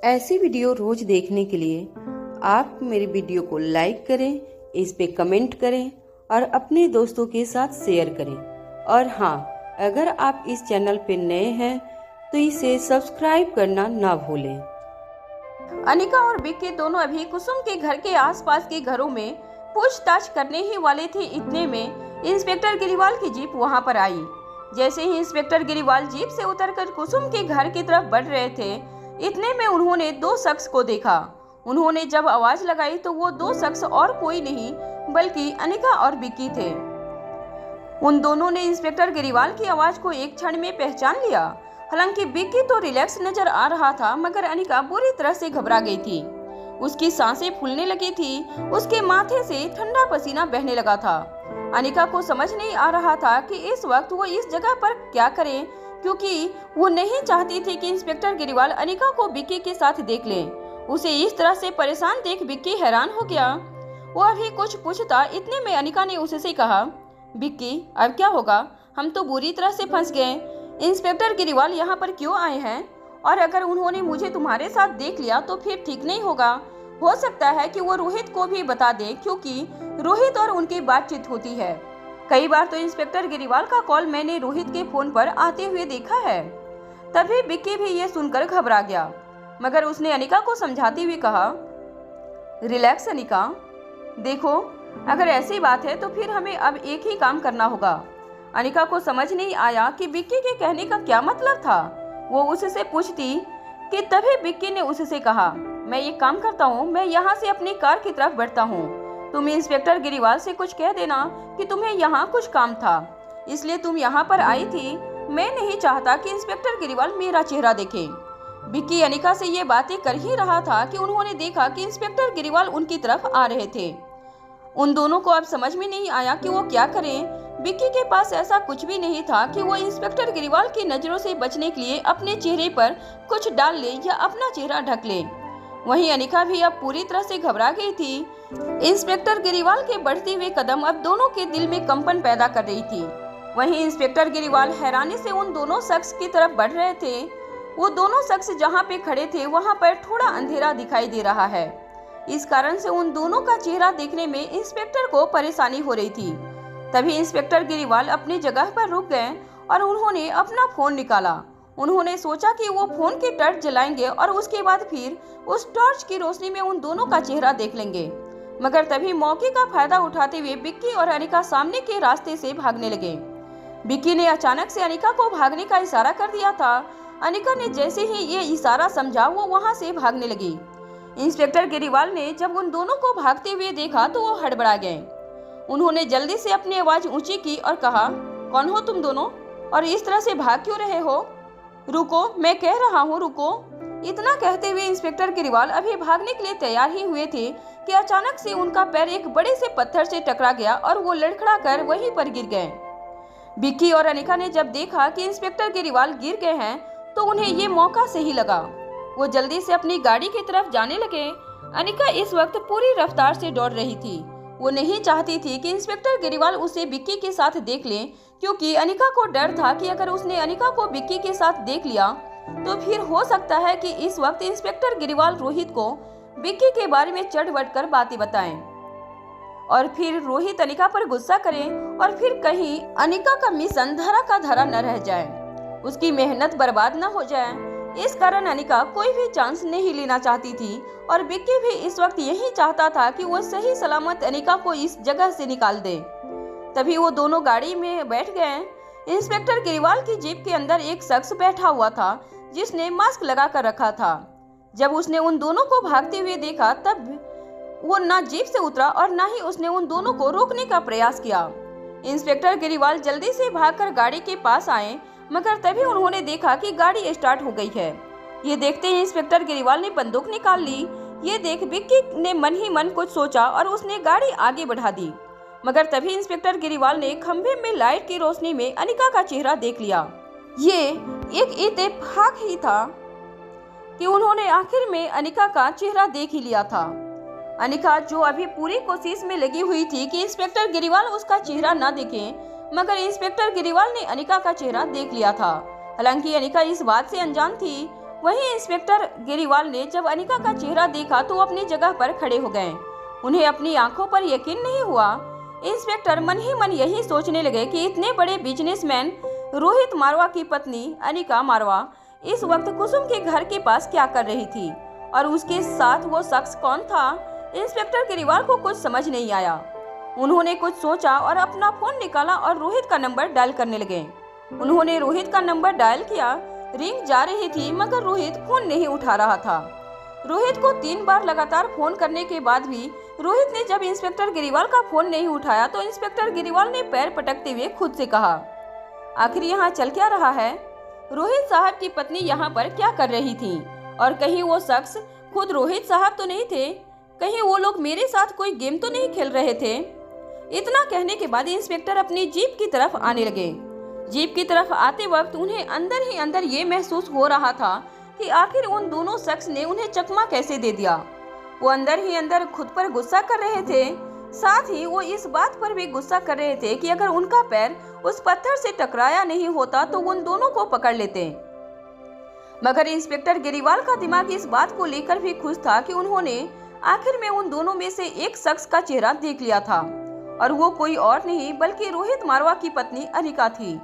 ऐसी वीडियो रोज देखने के लिए आप मेरे वीडियो को लाइक करें, इस पे कमेंट करें और अपने दोस्तों के साथ शेयर करें। और हाँ, अगर आप इस चैनल पे नए हैं तो इसे सब्सक्राइब करना ना भूलें। अनिका और विक्की दोनों अभी कुसुम के घर के आसपास के घरों में पूछताछ करने ही वाले थे। इतने में इंस्पेक्टर गिरीवाल की जीप वहां पर आई। जैसे ही इंस्पेक्टर गिरीवाल जीप से उतरकर कुसुम के घर की तरफ बढ़ रहे थे, इतने में उन्होंने दो शख्स को देखा। उन्होंने जब आवाज लगाई तो वो दो शख्स और कोई नहीं बल्कि अनिका और विक्की थे। उन दोनों ने इंस्पेक्टर गिरीवाल की आवाज को एक क्षण में पहचान लिया। हालांकि विक्की तो रिलैक्स नजर आ रहा था, मगर अनिका बुरी तरह से घबरा गई थी। उसकी सांसें फूलने लगी थी, उसके माथे से ठंडा पसीना बहने लगा था। अनिका को समझ नहीं आ रहा था कि इस वक्त वो इस जगह पर क्या करे, क्योंकि वो नहीं चाहती थी कि इंस्पेक्टर गिरीवाल अनिका को विक्की के साथ देख ले। उसे इस तरह से परेशान देख विक्की हैरान हो गया। वो अभी कुछ पूछता, इतने में अनिका ने उससे कहा, विक्की अब क्या होगा? हम तो बुरी तरह से फंस गए। इंस्पेक्टर गिरीवाल यहाँ पर क्यों आए हैं? और अगर उन्होंने मुझे तुम्हारे साथ देख लिया तो फिर ठीक नहीं होगा। हो सकता है कि वो रोहित को भी बता दे, क्योंकि रोहित और उनकी बातचीत होती है। कई बार तो इंस्पेक्टर गिरीवाल का कॉल मैंने रोहित के फोन पर आते हुए देखा है। तभी विक्की भी ये सुनकर घबरा गया, मगर उसने अनिका को समझाते हुए कहा, रिलैक्स अनिका, देखो अगर ऐसी बात है तो फिर हमें अब एक ही काम करना होगा। अनिका को समझ नहीं आया कि विक्की के कहने का क्या मतलब था। वो उससे पूछती कि तभी विक्की ने उससे कहा, मैं एक काम करता हूँ, मैं यहाँ से अपनी कार की तरफ बढ़ता हूँ। तुम इंस्पेक्टर गिरीवाल से कुछ कह देना कि तुम्हें यहाँ कुछ काम था, इसलिए तुम यहाँ पर आई थी। मैं नहीं चाहता कि इंस्पेक्टर गिरीवाल मेरा चेहरा देखे। विक्की अनिका से ये बातें कर ही रहा था कि उन्होंने देखा कि इंस्पेक्टर गिरीवाल उनकी तरफ आ रहे थे। उन दोनों को अब समझ में नहीं आया कि वो क्या करें। विक्की के पास ऐसा कुछ भी नहीं था कि वो इंस्पेक्टर गिरीवाल की नजरों से बचने के लिए अपने चेहरे पर कुछ डाल ले या अपना चेहरा ढक ले। वहीं अनिका भी अब पूरी तरह से घबरा गई थी। इंस्पेक्टर गिरीवाल के बढ़ते हुए कदम अब दोनों के दिल में कंपन पैदा कर रही थी। वहीं इंस्पेक्टर गिरीवाल हैरानी से उन दोनों शख्स की तरफ बढ़ रहे थे। वो दोनों शख्स जहां पे खड़े थे वहां पर थोड़ा अंधेरा दिखाई दे रहा है। इस कारण से उन दोनों का चेहरा देखने में इंस्पेक्टर को परेशानी हो रही थी। तभी इंस्पेक्टर गिरीवाल अपनी जगह पर रुक गए और उन्होंने अपना फोन निकाला। उन्होंने सोचा कि वो फोन की टॉर्च जलाएंगे और उसके बाद फिर उस टॉर्च की रोशनी में उन दोनों का चेहरा देख लेंगे। मगर तभी मौके का फायदा उठाते हुए विक्की और अनिका सामने के रास्ते से भागने लगे। विक्की ने अचानक से अनिका को भागने का इशारा कर दिया था। अनिका ने जैसे ही ये इशारा समझा, वो वहां से भागने लगी। इंस्पेक्टर गिरीवाल ने जब उन दोनों को भागते हुए देखा तो वो हड़बड़ा गए। उन्होंने जल्दी से अपनी आवाज ऊंची की और कहा, कौन हो तुम दोनों और इस तरह से भाग क्यों रहे हो? रुको, मैं कह रहा हूँ रुको। इतना कहते हुए इंस्पेक्टर गिरीवाल अभी भागने के लिए तैयार ही हुए थे कि अचानक से उनका पैर एक बड़े से पत्थर से टकरा गया और वो लड़खड़ा कर वहीं पर गिर गए। विक्की और अनिका ने जब देखा कि इंस्पेक्टर गिरीवाल गिर गए हैं तो उन्हें ये मौका सही लगा। वो जल्दी से अपनी गाड़ी की तरफ जाने लगे। अनिका इस वक्त पूरी रफ्तार से दौड़ रही थी। वो नहीं चाहती थी कि इंस्पेक्टर गिरीवाल उसे विक्की के साथ देख ले, क्योंकि अनिका को डर था कि अगर उसने अनिका को विक्की के साथ देख लिया तो फिर हो सकता है कि इस वक्त इंस्पेक्टर गिरीवाल रोहित को विक्की के बारे में चढ़ बढ़ कर बातें बताएं और फिर रोहित अनिका पर गुस्सा करें और फिर कहीं अनिका का मिशन धरा का धरा न रह जाए, उसकी मेहनत बर्बाद न हो जाए। इस कारण अनिका कोई भी चांस नहीं लेना चाहती थी और विक्की भी इस वक्त यही चाहता था कि वो सही सलामत अनिका को इस जगह से निकाल दे। तभी वो दोनों गाड़ी में बैठ गए। इंस्पेक्टर गिरीवाल की जीप के अंदर एक शख्स बैठा हुआ था जिसने मास्क लगा कर रखा था। जब उसने उन दोनों को भागते हुए देखा तब वो ना जीप से उतरा और ना ही उसने उन दोनों को रोकने का प्रयास किया। इंस्पेक्टर गिरीवाल जल्दी से भागकर गाड़ी के पास आए, मगर तभी उन्होंने देखा कि गाड़ी स्टार्ट हो गई है। ये देखते ही इंस्पेक्टर गिरीवाल ने बंदूक निकाल ली। ये देख विक्की ने मन ही मन कुछ सोचा और उसने गाड़ी आगे बढ़ा दी। मगर तभी इंस्पेक्टर गिरीवाल ने खंभे में लाइट की रोशनी में अनिका का चेहरा देख लिया। ये एक इत्तेफाक ही था कि उन्होंने आखिर में अनिका का चेहरा देख ही लिया था। अनिका जो अभी पूरी कोशिश में लगी हुई थी कि इंस्पेक्टर गिरीवाल उसका चेहरा न देखे, मगर इंस्पेक्टर गिरीवाल ने अनिका का चेहरा देख लिया था। हालांकि अनिका इस बात से अनजान थी। वहीं इंस्पेक्टर गिरीवाल ने जब अनिका का चेहरा देखा तो अपनी जगह पर खड़े हो गए। उन्हें अपनी आंखों पर यकीन नहीं हुआ। इंस्पेक्टर मन ही मन यही सोचने लगे कि इतने बड़े बिजनेसमैन रोहित मारवा की पत्नी अनिका मारवा इस वक्त कुसुम के घर के पास क्या कर रही थी और उसके साथ वो शख्स कौन था। इंस्पेक्टर गिरीवाल को कुछ समझ नहीं आया। उन्होंने कुछ सोचा और अपना फोन निकाला और रोहित का नंबर डायल करने लगे। उन्होंने रोहित का नंबर डायल किया। रिंग जा रही थी मगर रोहित फोन नहीं उठा रहा था। रोहित को 3 बार लगातार फोन करने के बाद भी रोहित ने जब इंस्पेक्टर गिरीवाल का फोन नहीं उठाया तो इंस्पेक्टर गिरीवाल ने पैर पटकते हुए खुद से कहा, आखिर यहाँ चल क्या रहा है? रोहित साहब की पत्नी यहाँ पर क्या कर रही थी? और कहीं वो शख्स खुद रोहित साहब तो नहीं थे? कहीं वो लोग मेरे साथ कोई गेम तो नहीं खेल रहे थे? इतना कहने के बाद इंस्पेक्टर अपनी जीप की तरफ आने लगे। जीप की तरफ आते वक्त उन्हें अंदर ही अंदर ये महसूस हो रहा था कि आखिर उन दोनों शख्स ने उन्हें चकमा कैसे दे दिया। वो अंदर ही अंदर खुद पर गुस्सा कर रहे थे, साथ ही वो इस बात पर भी गुस्सा कर रहे थे कि अगर उनका पैर उस पत्थर से टकराया नहीं होता तो उन दोनों को पकड़ लेते। मगर इंस्पेक्टर गिरीवाल का दिमाग इस बात को लेकर भी खुश था कि उन्होंने आखिर में उन दोनों में से एक शख्स का चेहरा देख लिया था और वो कोई और नहीं बल्कि रोहित मारवा की पत्नी अनिका थी।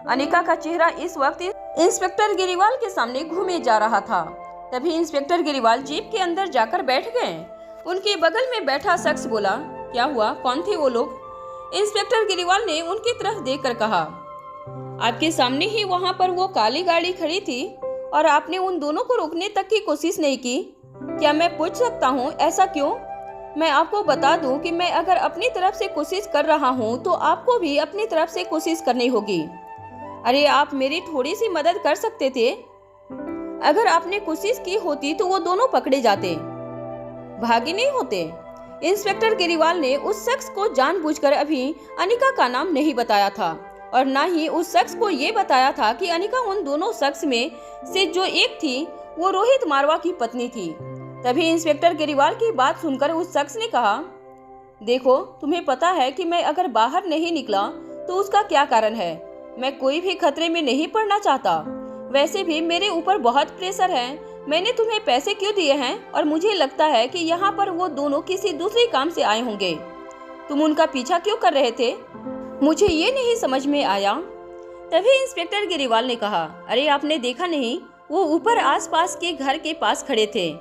अनिका का चेहरा इस वक्त इंस्पेक्टर गिरीवाल के सामने घूमे जा रहा था। तभी इंस्पेक्टर गिरीवाल जीप के अंदर जाकर बैठ गए। उनके बगल में बैठा शख्स बोला, क्या हुआ, कौन थे वो लोग? इंस्पेक्टर गिरीवाल ने उनकी तरफ देखकर कहा, आपके सामने ही वहां पर वो काली गाड़ी खड़ी थी और आपने उन दोनों को रोकने तक की कोशिश नहीं की। क्या मैं पूछ सकता हूँ ऐसा क्यों? मैं आपको बता दूं कि मैं अगर अपनी तरफ से कोशिश कर रहा हूँ तो आपको भी अपनी तरफ से कोशिश करनी होगी। अरे आप मेरी थोड़ी सी मदद कर सकते थे। अगर आपने कोशिश की होती तो वो दोनों पकड़े जाते, भागे नहीं होते। इंस्पेक्टर गिरीवाल ने उस शख्स को जानबूझकर अभी अनिका का नाम नहीं बताया था और न ही उस शख्स को ये बताया था कि अनिका उन दोनों शख्स में से जो एक थी वो रोहित मारवा की पत्नी थी। तभी इंस्पेक्टर गिरीवाल की बात सुनकर उस शख्स ने कहा, देखो तुम्हें पता है कि मैं अगर बाहर नहीं निकला तो उसका क्या कारण है। मैं कोई भी खतरे में नहीं पड़ना चाहता। वैसे भी मेरे ऊपर बहुत प्रेशर है। मैंने तुम्हें पैसे क्यों दिए हैं और मुझे लगता है कि यहाँ पर वो दोनों किसी दूसरे काम से आए होंगे। तुम उनका पीछा क्यों कर रहे थे? मुझे ये नहीं समझ में आया। तभी इंस्पेक्टर गिरीवाल ने कहा, अरे आपने देखा नहीं, वो ऊपर आसपास के घर के पास खड़े थे।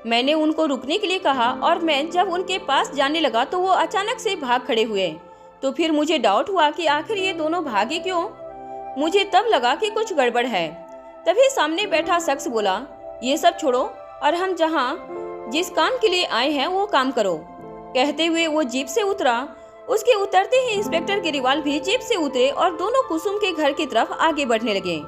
मैंने उनको रुकने के लिए कहा और मैं जब उनके पास जाने लगा तो वो अचानक से भाग खड़े हुए। तो फिर मुझे डाउट हुआ कि आखिर ये दोनों भागे क्यों। मुझे तब लगा कि कुछ गड़बड़ है। तभी सामने बैठा शख्स बोला, ये सब छोड़ो और हम जिस काम के लिए आए हैं वो काम करो। कहते हुए वो जीप से उतरा। उसके उतरते ही इंस्पेक्टर गिरीवाल भी जीप से उतरे और दोनों कुसुम के घर की तरफ आगे बढ़ने लगे।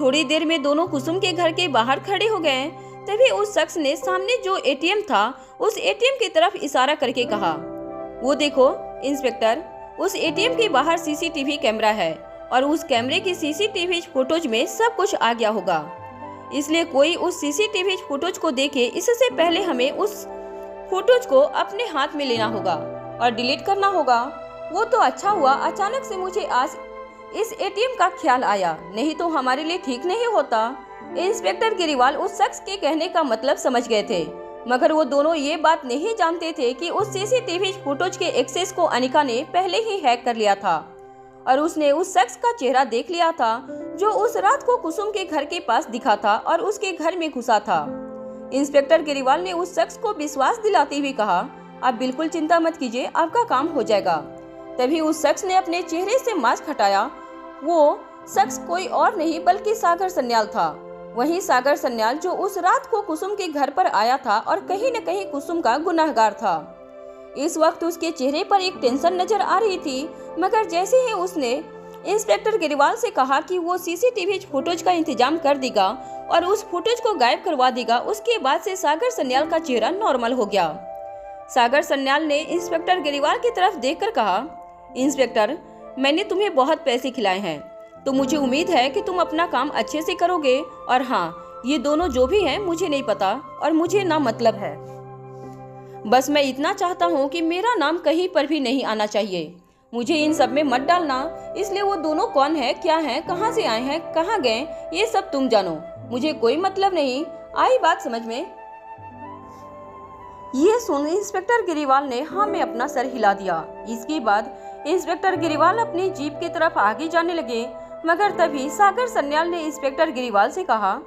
थोड़ी देर में दोनों कुसुम के घर के बाहर खड़े हो गए। तभी उस शख्स ने सामने जो एटीएम था उस एटीएम की तरफ इशारा करके कहा, वो देखो इंस्पेक्टर, उस एटीएम के बाहर सीसीटीवी कैमरा है और उस कैमरे की सीसीटीवी फुटेज में सब कुछ आ गया होगा। इसलिए कोई उस सीसीटीवी फुटेज को देखे इससे पहले हमें उस फुटेज को अपने हाथ में लेना होगा और डिलीट करना होगा। वो तो अच्छा हुआ अचानक से मुझे आज इस एटीएम का ख्याल आया, नहीं तो हमारे लिए ठीक नहीं होता। इंस्पेक्टर गिरीवाल उस शख्स के कहने का मतलब समझ गए थे, मगर वो दोनों ये बात नहीं जानते थे कि उस सीसीटीवी फुटेज के एक्सेस को अनिका ने पहले ही हैक कर लिया था और उसने उस शख्स का चेहरा देख लिया था जो उस रात को कुसुम के घर के पास दिखा था और उसके घर में घुसा था। इंस्पेक्टर गिरीवाल ने उस शख्स को विश्वास दिलाते हुए कहा, आप बिल्कुल चिंता मत कीजिए, आपका काम हो जाएगा। तभी उस शख्स ने अपने चेहरे से मास्क हटाया। वो शख्स कोई और नहीं बल्कि सागर सन्याल था। वही सागर सन्याल जो उस रात को कुसुम के घर पर आया था और कहीं न कहीं कुसुम का गुनाहगार था। इस वक्त उसके चेहरे पर एक टेंशन नजर आ रही थी, मगर जैसे ही उसने इंस्पेक्टर गिरीवाल से कहा कि वो सीसीटीवी फुटेज का इंतजाम कर देगा और उस फुटेज को गायब करवा देगा, उसके बाद से सागर सन्याल का चेहरा नॉर्मल हो गया। सागर सन्याल ने इंस्पेक्टर गिरीवाल की तरफ देखकर कहा, इंस्पेक्टर, मैंने तुम्हें बहुत पैसे खिलाए हैं तो मुझे उम्मीद है कि तुम अपना काम अच्छे से करोगे। और हाँ, ये दोनों जो भी हैं मुझे नहीं पता और मुझे ना मतलब है। बस मैं इतना चाहता हूँ कि मेरा नाम कहीं पर भी नहीं आना चाहिए। मुझे इन सब में मत डालना। इसलिए वो दोनों कौन है, क्या है, कहाँ से आए हैं, कहाँ गए, ये सब तुम जानो। मुझे कोई मतलब नहीं। आई बात समझ में? ये सुन इंस्पेक्टर गिरीवाल ने हाँ में अपना सर हिला दिया। इसके बाद इंस्पेक्टर गिरीवाल अपनी जीप की तरफ आगे जाने लगे, मगर तभी सागर सन्याल ने इंस्पेक्टर गिरीवाल से कहा,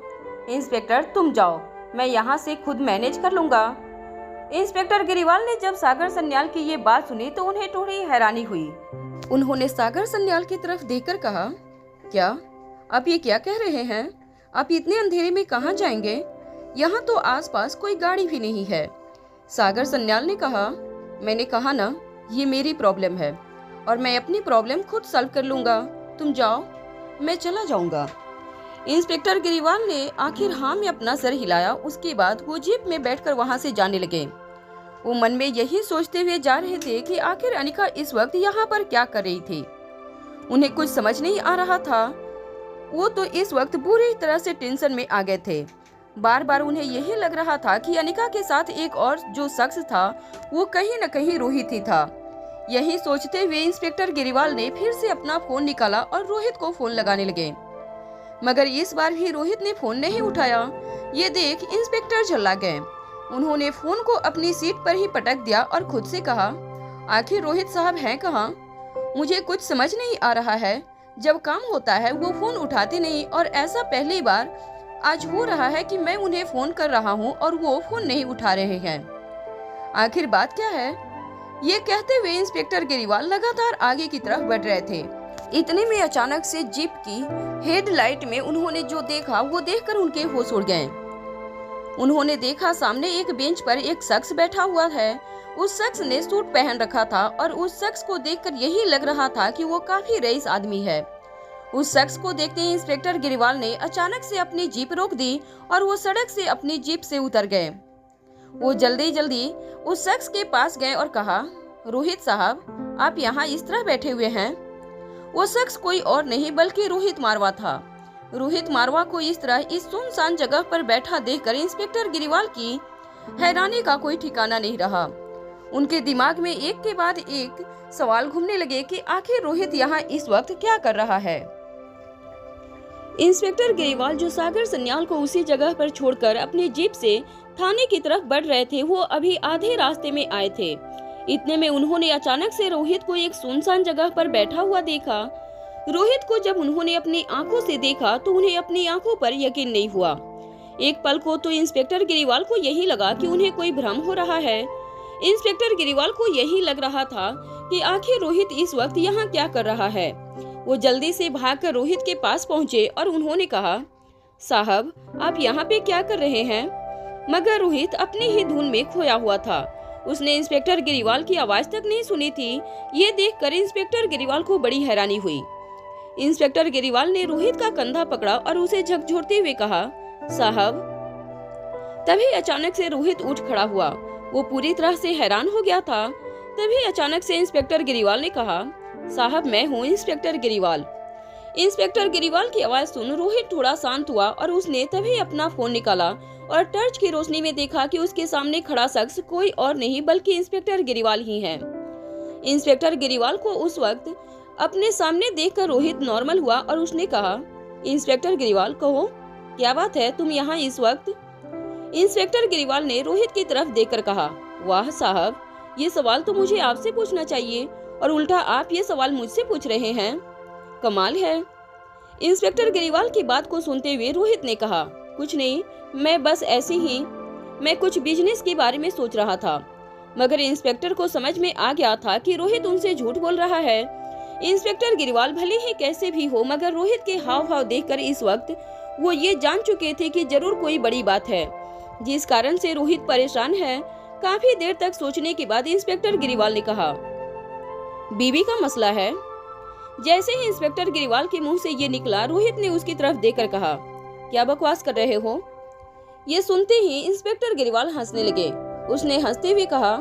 इंस्पेक्टर तुम जाओ, मैं यहाँ से खुद मैनेज कर लूँगा। इंस्पेक्टर गिरीवाल ने जब सागर सन्याल की ये बात सुनी तो उन्हें थोड़ी हैरानी हुई। उन्होंने सागर सन्याल की तरफ देखकर कहा, क्या आप ये क्या कह रहे हैं? आप इतने अंधेरे में कहाँ जाएंगे? यहाँ तो आसपास कोई गाड़ी भी नहीं है। सागर सन्याल ने कहा, मैंने कहा ना, ये मेरी प्रॉब्लम है और मैं अपनी प्रॉब्लम खुद सॉल्व कर लूँगा। तुम जाओ, मैं चला जाऊँगा। इंस्पेक्टर गिरीवाल ने आखिर हाँ में अपना सर हिलाया। उसके बाद वो जीप में बैठकर वहाँ से जाने लगे। वो मन में यही सोचते हुए जा रहे थे कि आखिर अनिका इस वक्त यहाँ पर क्या कर रही थी। उन्हें कुछ समझ नहीं आ रहा था। वो तो इस वक्त बुरी तरह से टेंशन में आ गए थे। बार बार उन्हें यही लग रहा था कि अनिका के साथ एक और जो शख्स था वो कहीं न कहीं रोहित ही था। यही सोचते हुए इंस्पेक्टर गिरीवाल ने फिर से अपना फोन निकाला और रोहित को फोन लगाने लगे, मगर इस बार भी रोहित ने फोन नहीं उठाया। ये देख इंस्पेक्टर झल्ला गए। उन्होंने फोन को अपनी सीट पर ही पटक दिया और खुद से कहा, आखिर रोहित साहब हैं कहाँ? मुझे कुछ समझ नहीं आ रहा है। जब काम होता है वो फोन उठाते नहीं, और ऐसा पहली बार आज हो रहा है कि मैं उन्हें फोन कर रहा हूँ और वो फोन नहीं उठा रहे हैं। आखिर बात क्या है? ये कहते हुए इंस्पेक्टर गिरीवाल लगातार आगे की तरफ बढ़ रहे थे। इतने में अचानक से जीप की हेडलाइट में उन्होंने जो देखा वो देखकर उनके होश उड़ गए। उन्होंने देखा सामने एक बेंच पर एक शख्स बैठा हुआ है। उस शख्स ने सूट पहन रखा था और उस शख्स को देखकर यही लग रहा था कि वो काफी रईस आदमी है। उस शख्स को देखते ही इंस्पेक्टर गिरीवाल ने अचानक से अपनी जीप रोक दी और वो सड़क से अपनी जीप से उतर गए। वो जल्दी जल्दी उस शख्स के पास गए और कहा, रोहित साहब आप यहाँ इस तरह बैठे हुए हैं? वो शख्स कोई और नहीं बल्कि रोहित मारवा था। रोहित मारवा को इस तरह इस सुनसान जगह पर बैठा देखकर इंस्पेक्टर गिरीवाल की हैरानी का कोई ठिकाना नहीं रहा। उनके दिमाग में एक के बाद एक सवाल घूमने लगे कि आखिर रोहित यहाँ इस वक्त क्या कर रहा है। इंस्पेक्टर गिरीवाल जो सागर सन्याल को उसी जगह पर छोड़कर अपनी जीप से थाने की तरफ बढ़ रहे थे, वो अभी आधे रास्ते में आए थे। इतने में उन्होंने अचानक से रोहित को एक सुनसान जगह पर बैठा हुआ देखा। रोहित को जब उन्होंने अपनी आंखों से देखा तो उन्हें अपनी आंखों पर यकीन नहीं हुआ। एक पल को तो इंस्पेक्टर गिरीवाल को यही लगा कि उन्हें कोई भ्रम हो रहा है। इंस्पेक्टर गिरीवाल को यही लग रहा था कि आखिर रोहित इस वक्त यहाँ क्या कर रहा है। वो जल्दी से भागकर रोहित के पास पहुँचे और उन्होंने कहा, साहब आप यहाँ पे क्या कर रहे हैं? मगर रोहित अपनी ही धुन में खोया हुआ था। उसने इंस्पेक्टर गिरीवाल की आवाज तक नहीं सुनी थी। ये देखकर इंस्पेक्टर गिरीवाल को बड़ी हैरानी हुई। इंस्पेक्टर गिरीवाल ने रोहित का कंधा पकड़ा और उसे झकझोरते हुए कहा, साहब। तभी अचानक से रोहित उठ खड़ा हुआ। वो पूरी तरह से हैरान हो गया था। तभी अचानक से इंस्पेक्टर गिरीवाल ने कहा, साहब मैं हूँ इंस्पेक्टर गिरीवाल। इंस्पेक्टर गिरीवाल की आवाज सुन रोहित थोड़ा शांत हुआ और उसने तभी अपना फोन निकाला और टॉर्च की रोशनी में देखा कि उसके सामने खड़ा शख्स कोई और नहीं बल्कि इंस्पेक्टर गिरीवाल ही है। इंस्पेक्टर गिरीवाल को उस वक्त अपने सामने देखकर रोहित नॉर्मल हुआ और उसने कहा, इंस्पेक्टर गिरीवाल कहो क्या बात है, तुम यहाँ इस वक्त? इंस्पेक्टर गिरीवाल ने रोहित की तरफ देखकर कहा, वाह साहब, ये सवाल तो मुझे आपसे पूछना चाहिए और उल्टा आप ये सवाल मुझसे पूछ रहे हैं, कमाल है। इंस्पेक्टर गिरीवाल की बात को सुनते हुए रोहित ने कहा, कुछ नहीं, मैं बस ऐसे ही मैं कुछ बिजनेस के बारे में सोच रहा था। मगर इंस्पेक्टर को समझ में आ गया था कि रोहित उनसे झूठ बोल रहा है। इंस्पेक्टर गिरीवाल भले ही कैसे भी हो मगर रोहित के हाव भाव देखकर इस वक्त वो ये जान चुके थे कि जरूर कोई बड़ी बात है जिस कारण से रोहित परेशान है। काफी देर तक सोचने के बाद इंस्पेक्टर गिरीवाल ने कहा, बीवी का मसला है। जैसे ही इंस्पेक्टर गिरीवाल के मुंह से ये निकला, रोहित ने उसकी तरफ देखकर कहा, क्या बकवास कर रहे हो? ये सुनते ही इंस्पेक्टर गिरीवाल हंसने लगे। उसने हंसते हुए कहा,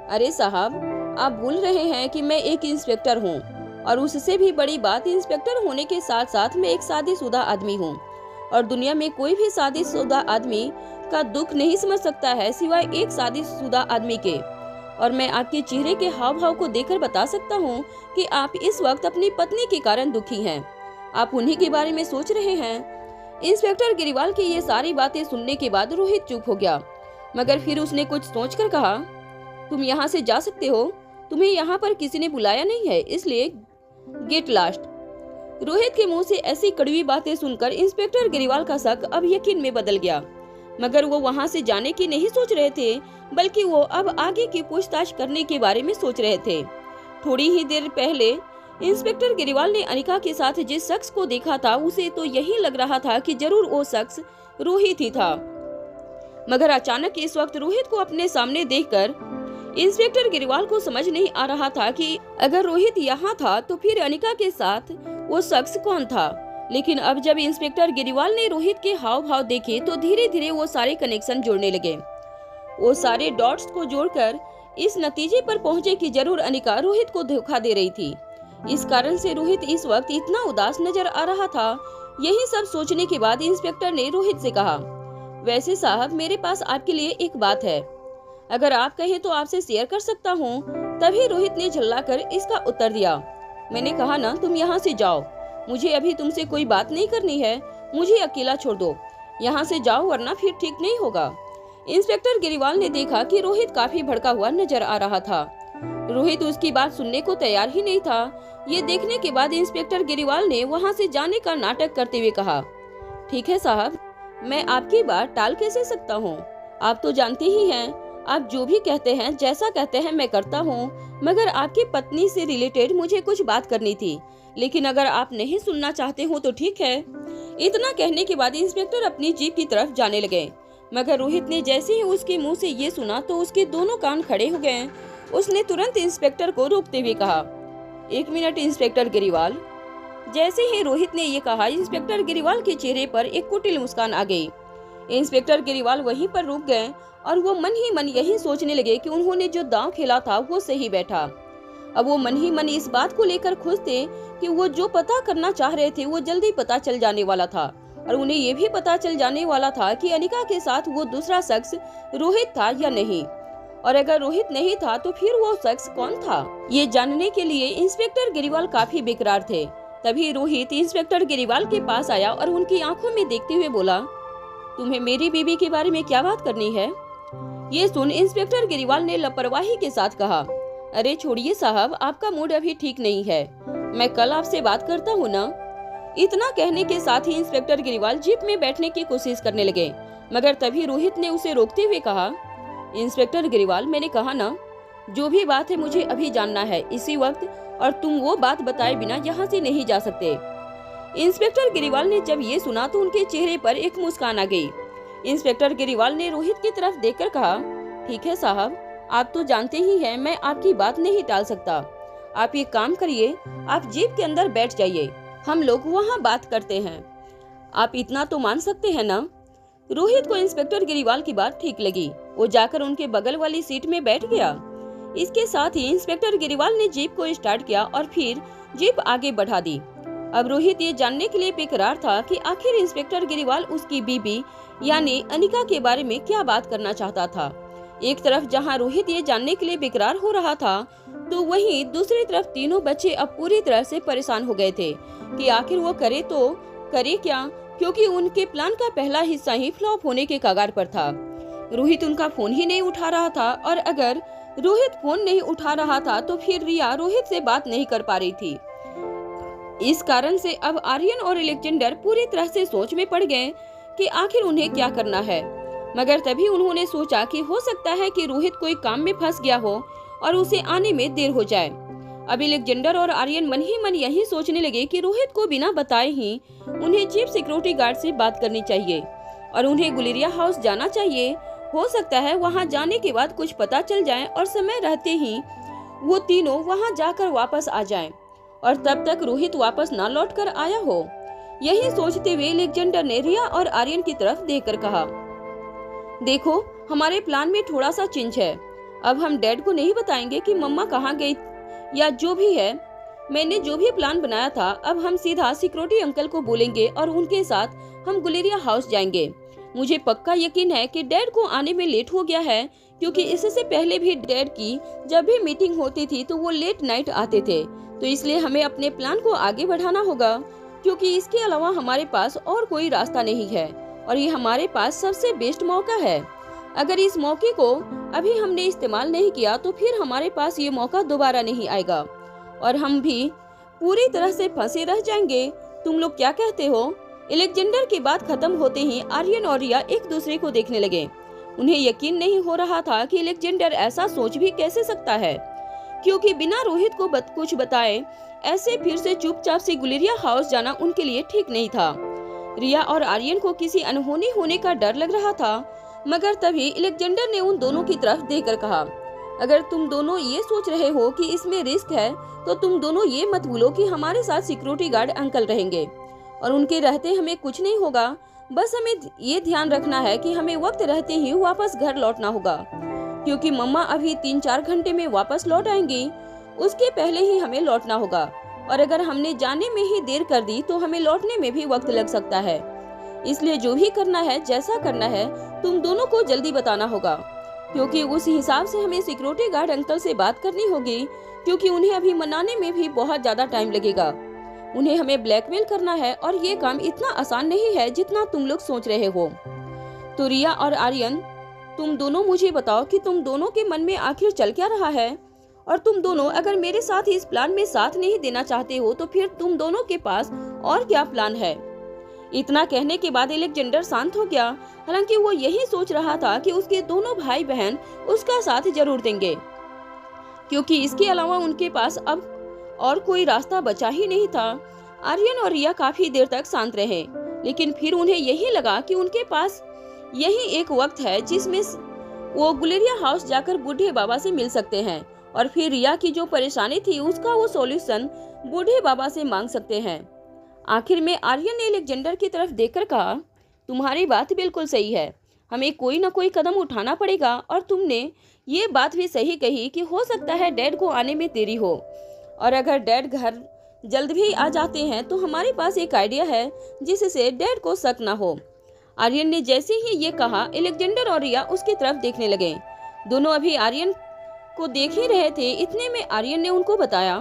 अरे साहब, आप भूल रहे हैं कि मैं एक इंस्पेक्टर हूँ और उससे भी बड़ी बात, इंस्पेक्टर होने के साथ साथ मैं एक शादीशुदा आदमी हूँ और दुनिया में कोई भी शादीशुदा आदमी का दुख नहीं समझ सकता है सिवाय एक शादीशुदा आदमी के। और मैं आपके चेहरे के हाव भाव को देखकर बता सकता हूँ कि आप इस वक्त अपनी पत्नी के कारण दुखी हैं। आप उन्हीं के बारे में सोच रहे हैं। इंस्पेक्टर गिरीवाल की ये सारी बातें सुनने के बाद रोहित चुप हो गया, मगर फिर उसने कुछ सोचकर कहा, तुम यहाँ से जा सकते हो, तुम्हें यहाँ पर किसी ने बुलाया नहीं है, इसलिए गेट लास्ट। रोहित के मुंह से ऐसी कड़वी बातें सुनकर इंस्पेक्टर गिरीवाल का शक अब यकीन में बदल गया, मगर वो वहाँ से जाने की नहीं सोच रहे थे, बल्कि वो अब आगे की पूछताछ करने के बारे में सोच रहे थे। थोड़ी ही देर पहले इंस्पेक्टर गिरीवाल ने अनिका के साथ जिस शख्स को देखा था, उसे तो यही लग रहा था कि जरूर वो शख्स रोहित ही था, मगर अचानक इस वक्त रोहित को अपने सामने देखकर इंस्पेक्टर गिरीवाल को समझ नहीं आ रहा था कि अगर रोहित यहाँ था तो फिर अनिका के साथ वो शख्स कौन था। लेकिन अब जब इंस्पेक्टर गिरीवाल ने रोहित के हाव भाव देखे तो धीरे धीरे वो सारे कनेक्शन जोड़ने लगे। वो सारे डॉट्स को जोड़कर इस नतीजे पर पहुंचे कि जरूर अनिका रोहित को धोखा दे रही थी। इस कारण से रोहित इस वक्त इतना उदास नजर आ रहा था। यही सब सोचने के बाद इंस्पेक्टर ने रोहित से कहा, वैसे साहब मेरे पास आपके लिए एक बात है, अगर आप कहें तो आपसे शेयर कर सकता हूँ। तभी रोहित ने झल्लाकर इसका उत्तर दिया, मैंने कहा ना तुम यहाँ से जाओ, मुझे अभी तुमसे कोई बात नहीं करनी है, मुझे अकेला छोड़ दो, यहाँ से जाओ वरना फिर ठीक नहीं होगा। इंस्पेक्टर गिरीवाल ने देखा कि रोहित काफी भड़का हुआ नजर आ रहा था। रोहित उसकी बात सुनने को तैयार ही नहीं था। ये देखने के बाद इंस्पेक्टर गिरीवाल ने वहाँ से जाने का नाटक करते हुए कहा, ठीक है साहब, मैं आपकी बात टाल कैसे सकता हूँ, आप तो जानते ही हैं, आप जो भी कहते हैं जैसा कहते हैं मैं करता हूँ, मगर आपकी पत्नी से रिलेटेड मुझे कुछ बात करनी थी, लेकिन अगर आप नहीं सुनना चाहते हो तो ठीक है। इतना कहने के बाद इंस्पेक्टर अपनी जीप की तरफ जाने लगे, मगर रोहित ने जैसे ही उसके मुंह से ये सुना तो उसके दोनों कान खड़े हो गए। उसने तुरंत इंस्पेक्टर को रोकते हुए कहा, एक मिनट इंस्पेक्टर गिरीवाल। जैसे ही रोहित ने ये कहा, इंस्पेक्टर गिरीवाल के चेहरे पर एक कुटिल मुस्कान आ गई। इंस्पेक्टर गिरीवाल वहीं पर रुक गए और वो मन ही मन यही सोचने लगे कि उन्होंने जो दांव खेला था वो सही बैठा। अब वो मन ही मन इस बात को लेकर खुश थे कि वो जो पता करना चाह रहे थे वो जल्दी पता चल जाने वाला था, और उन्हें ये भी पता चल जाने वाला था कि अनिका के साथ वो दूसरा शख्स रोहित था या नहीं, और अगर रोहित नहीं था तो फिर वो शख्स कौन था। ये जानने के लिए इंस्पेक्टर गिरीवाल काफी बेकरार थे। तभी रोहित इंस्पेक्टर गिरीवाल के पास आया और उनकी आंखों में देखते हुए बोला, तुम्हें मेरी बीवी के बारे में क्या बात करनी है। ये सुन इंस्पेक्टर गिरीवाल ने लापरवाही के साथ कहा, अरे छोड़िए साहब, आपका मूड अभी ठीक नहीं है, मैं कल आपसे बात करता हूँ ना। इतना कहने के साथ ही इंस्पेक्टर गिरीवाल जीप में बैठने की कोशिश करने लगे, मगर तभी रोहित ने उसे रोकते हुए कहा, इंस्पेक्टर गिरीवाल मैंने कहा ना, जो भी बात है मुझे अभी जानना है इसी वक्त, और तुम वो बात बताए बिना यहाँ से नहीं जा सकते। इंस्पेक्टर गिरीवाल ने जब ये सुना तो उनके चेहरे पर एक मुस्कान आ गई। इंस्पेक्टर गिरीवाल ने रोहित की तरफ देखकर कहा, ठीक है साहब, आप तो जानते ही हैं मैं आपकी बात नहीं टाल सकता। आप ये काम करिए, आप जीप के अंदर बैठ जाइए, हम लोग वहाँ बात करते हैं। आप इतना तो मान सकते हैं ना। रोहित को इंस्पेक्टर गिरीवाल की बात ठीक लगी। वो जाकर उनके बगल वाली सीट में बैठ गया। इसके साथ ही इंस्पेक्टर गिरीवाल ने जीप को स्टार्ट किया और फिर जीप आगे बढ़ा दी। अब रोहित ये जानने के लिए बेकरार था कि आखिर इंस्पेक्टर गिरीवाल उसकी बीबी यानी अनिका के बारे में क्या बात करना चाहता था। एक तरफ जहां रोहित ये जानने के लिए बेकरार हो रहा था, तो वहीं दूसरी तरफ तीनों बच्चे अब पूरी तरह से परेशान हो गए थे कि आखिर वो करे तो करे क्या, क्योंकि उनके प्लान का पहला हिस्सा ही फ्लॉप होने के कगार पर था। रोहित उनका फोन ही नहीं उठा रहा था, और अगर रोहित फोन नहीं उठा रहा था तो फिर रिया रोहित से बात नहीं कर पा रही थी। इस कारण से अब आर्यन और अलेक्जेंडर पूरी तरह से सोच में पड़ गए कि आखिर उन्हें क्या करना है। मगर तभी उन्होंने सोचा कि हो सकता है कि रोहित कोई काम में फंस गया हो और उसे आने में देर हो जाए। अब अलेक्जेंडर और आर्यन मन ही मन यही सोचने लगे कि रोहित को बिना बताए ही उन्हें चीफ सिक्योरिटी गार्ड से बात करनी चाहिए और उन्हें गुलेरिया हाउस जाना चाहिए। हो सकता है वहां जाने के बाद कुछ पता चल जाए और समय रहते ही वो तीनों वहां जाकर वापस आ जाएं और तब तक रोहित वापस ना लौट कर आया हो। यही सोचते हुए अलेक्जेंडर ने रिया और आर्यन की तरफ देखकर कहा, देखो हमारे प्लान में थोड़ा सा चिंच है। अब हम डैड को नहीं बताएंगे कि मम्मा कहाँ गई या जो भी है। मैंने जो भी प्लान बनाया था, अब हम सीधा सिक्योरिटी अंकल को बोलेंगे और उनके साथ हम गुलेरिया हाउस जाएंगे। मुझे पक्का यकीन है कि डैड को आने में लेट हो गया है, क्योंकि इससे पहले भी डैड की जब भी मीटिंग होती थी तो वो लेट नाइट आते थे। तो इसलिए हमें अपने प्लान को आगे बढ़ाना होगा। क्योंकि इसके अलावा हमारे पास और कोई रास्ता नहीं है और ये हमारे पास सबसे बेस्ट मौका है। अगर इस मौके को अभी हमने इस्तेमाल नहीं किया तो फिर हमारे पास ये मौका दोबारा नहीं आएगा और हम भी पूरी तरह से फंसे रह जाएंगे। तुम लोग क्या कहते हो? अलेक्जेंडर की बात खत्म होते ही आर्यन और रिया एक दूसरे को देखने लगे। उन्हें यकीन नहीं हो रहा था कि अलेक्जेंडर ऐसा सोच भी कैसे सकता है, क्योंकि बिना रोहित को कुछ बताए ऐसे फिर से चुपचाप से गुलेरिया हाउस जाना उनके लिए ठीक नहीं था। रिया और आर्यन को किसी अनहोनी होने का डर लग रहा था, मगर तभी अलेक्जेंडर ने उन दोनों की तरफ देखकर कहा, अगर तुम दोनों ये सोच रहे हो कि इसमें रिस्क है तो तुम दोनों ये मत भूलो कि हमारे साथ सिक्योरिटी गार्ड अंकल रहेंगे और उनके रहते हमें कुछ नहीं होगा। बस हमें ये ध्यान रखना है कि हमें वक्त रहते ही वापस घर लौटना होगा, क्योंकि मम्मा अभी 3-4 घंटे में वापस लौट आएंगी। उसके पहले ही हमें लौटना होगा और अगर हमने जाने में ही देर कर दी तो हमें लौटने में भी वक्त लग सकता है। इसलिए जो भी करना है, जैसा करना है, तुम दोनों को जल्दी बताना होगा, क्योंकि उस हिसाब से हमें सिक्योरिटी गार्ड अंकल से बात करनी होगी, क्योंकि उन्हें अभी मनाने में भी बहुत ज्यादा टाइम लगेगा। उन्हें हमें ब्लैकमेल करना है और ये काम इतना आसान नहीं है जितना तुम लोग सोच रहे हो। तो रिया और आर्यन, तुम दोनों मुझे बताओ कि तुम दोनों के मन में आखिर चल क्या रहा है, और तुम दोनों अगर मेरे साथ इस प्लान में साथ नहीं देना चाहते हो तो फिर तुम दोनों के पास और क्या प्लान है? इतना कहने के बाद अलेक्जेंडर शांत हो गया। हालांकि वो यही सोच रहा था कि उसके दोनों भाई बहन उसका साथ जरूर देंगे, क्योंकि इसके अलावा उनके पास अब और कोई रास्ता बचा ही नहीं था। आर्यन और रिया काफी देर तक शांत रहे, लेकिन फिर उन्हें यही लगा कि उनके पास यही एक वक्त है जिसमें वो गुलेरिया हाउस जाकर बूढ़े बाबा से मिल सकते हैं और फिर रिया की जो परेशानी थी उसका वो सॉल्यूशन बूढ़े बाबा से मांग सकते हैं। आखिर में आर्यन ने अलेक्जेंडर की तरफ देखकर कहा, तुम्हारी बात बिल्कुल सही है, हमें कोई ना कोई कदम उठाना पड़ेगा और तुमने ये बात भी सही कही कि हो सकता है डैड को आने में देरी हो, और अगर डैड घर जल्द भी आ जाते हैं तो हमारे पास एक आइडिया है जिससे डैड को शक ना हो। आर्यन ने जैसे ही ये कहा, अलेक्जेंडर और रिया उसकी तरफ देखने लगे। दोनों अभी आर्यन को देख ही रहे थे। इतने में आर्यन ने उनको बताया,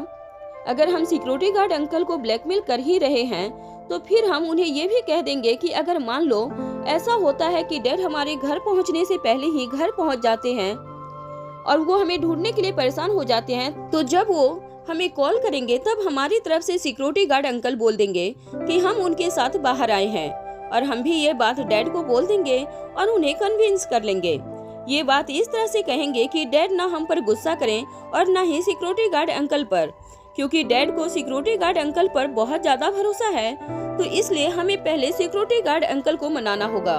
अगर हम सिक्योरिटी गार्ड अंकल को ब्लैकमेल कर ही रहे हैं तो फिर हम उन्हें ये भी कह देंगे कि अगर मान लो ऐसा होता है कि डैड हमारे घर पहुंचने से पहले ही घर पहुंच जाते हैं और वो हमें ढूंढने के लिए परेशान हो जाते हैं, तो जब वो हमें कॉल करेंगे तब हमारी तरफ से सिक्योरिटी गार्ड अंकल बोल देंगे कि हम उनके साथ बाहर आए हैं, और हम भी ये बात डैड को बोल देंगे और उन्हें कन्विंस कर लेंगे। ये बात इस तरह से कहेंगे कि डैड ना हम पर गुस्सा करें और ना ही सिक्योरिटी गार्ड अंकल पर, क्योंकि डैड को सिक्योरिटी गार्ड अंकल पर बहुत ज्यादा भरोसा है, तो इसलिए हमें पहले सिक्योरिटी गार्ड अंकल को मनाना होगा।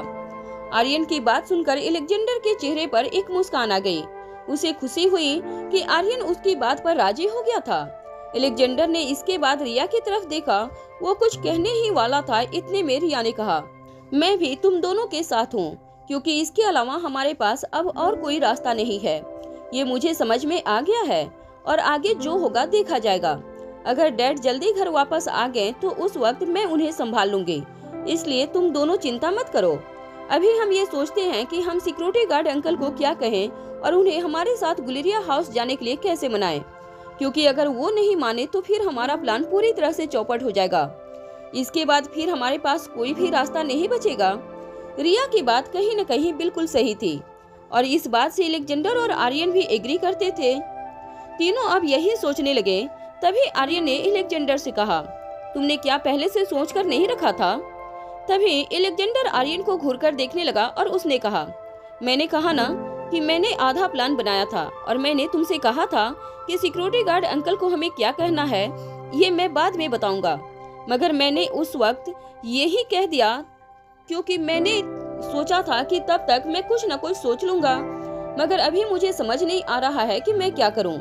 आर्यन की बात सुनकर अलेक्जेंडर के चेहरे पर एक मुस्कान आ गई। उसे खुशी हुई कि आर्यन उसकी बात पर राजी हो गया था। अलेक्जेंडर ने इसके बाद रिया की तरफ देखा। वो कुछ कहने ही वाला था, इतने में रिया ने कहा, मैं भी तुम दोनों के साथ हूँ, क्योंकि इसके अलावा हमारे पास अब और कोई रास्ता नहीं है। ये मुझे समझ में आ गया है और आगे जो होगा देखा जाएगा। अगर डैड जल्दी घर वापस आ गए तो उस वक्त मैं उन्हें संभाल लूंगी, इसलिए तुम दोनों चिंता मत करो। अभी हम ये सोचते हैं कि हम सिक्योरिटी गार्ड अंकल को क्या कहें और उन्हें हमारे साथ गुलेरिया हाउस जाने के लिए कैसे मनाएं, क्योंकि अगर वो नहीं माने तो फिर हमारा प्लान पूरी तरह से चौपट हो जाएगा। इसके बाद फिर हमारे पास कोई भी रास्ता नहीं बचेगा। रिया की बात कहीं न कहीं बिल्कुल सही थी और इस बात से अलेक्जेंडर और आर्यन भी एग्री करते थे। तीनों अब यही सोचने लगे। तभी आर्यन ने अलेक्जेंडर से कहा, तुमने क्या पहले से सोचकर नहीं रखा था? तभी अलेक्जेंडर आर्यन को घूरकर देखने लगा और उसने कहा, मैंने कहा ना कि मैंने आधा प्लान बनाया था और मैंने तुमसे कहा था कि सिक्योरिटी गार्ड अंकल को हमें क्या कहना है ये मैं बाद में बताऊंगा, मगर मैंने उस वक्त यही कह दिया क्योंकि मैंने सोचा था कि तब तक मैं कुछ न कुछ सोच लूंगा, मगर अभी मुझे समझ नहीं आ रहा है कि मैं क्या करूं।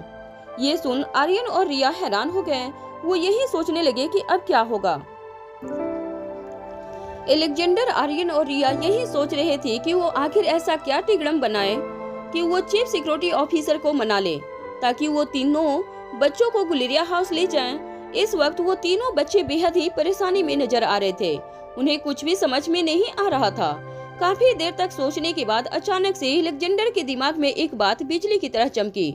ये सुन आर्यन और रिया हैरान हो गए। वो यही सोचने लगे कि अब क्या होगा। अलेक्जेंडर, आर्यन और रिया यही सोच रहे थे कि वो आखिर ऐसा क्या तिगड़म बनाए कि वो चीफ सिक्योरिटी ऑफिसर को मना ले ताकि वो तीनों बच्चों को गुलेरिया हाउस ले जाएं। इस वक्त वो तीनों बच्चे बेहद ही परेशानी में नजर आ रहे थे। उन्हें कुछ भी समझ में नहीं आ रहा था। काफी देर तक सोचने के बाद अचानक से अलेक्जेंडर के दिमाग में एक बात बिजली की तरह चमकी।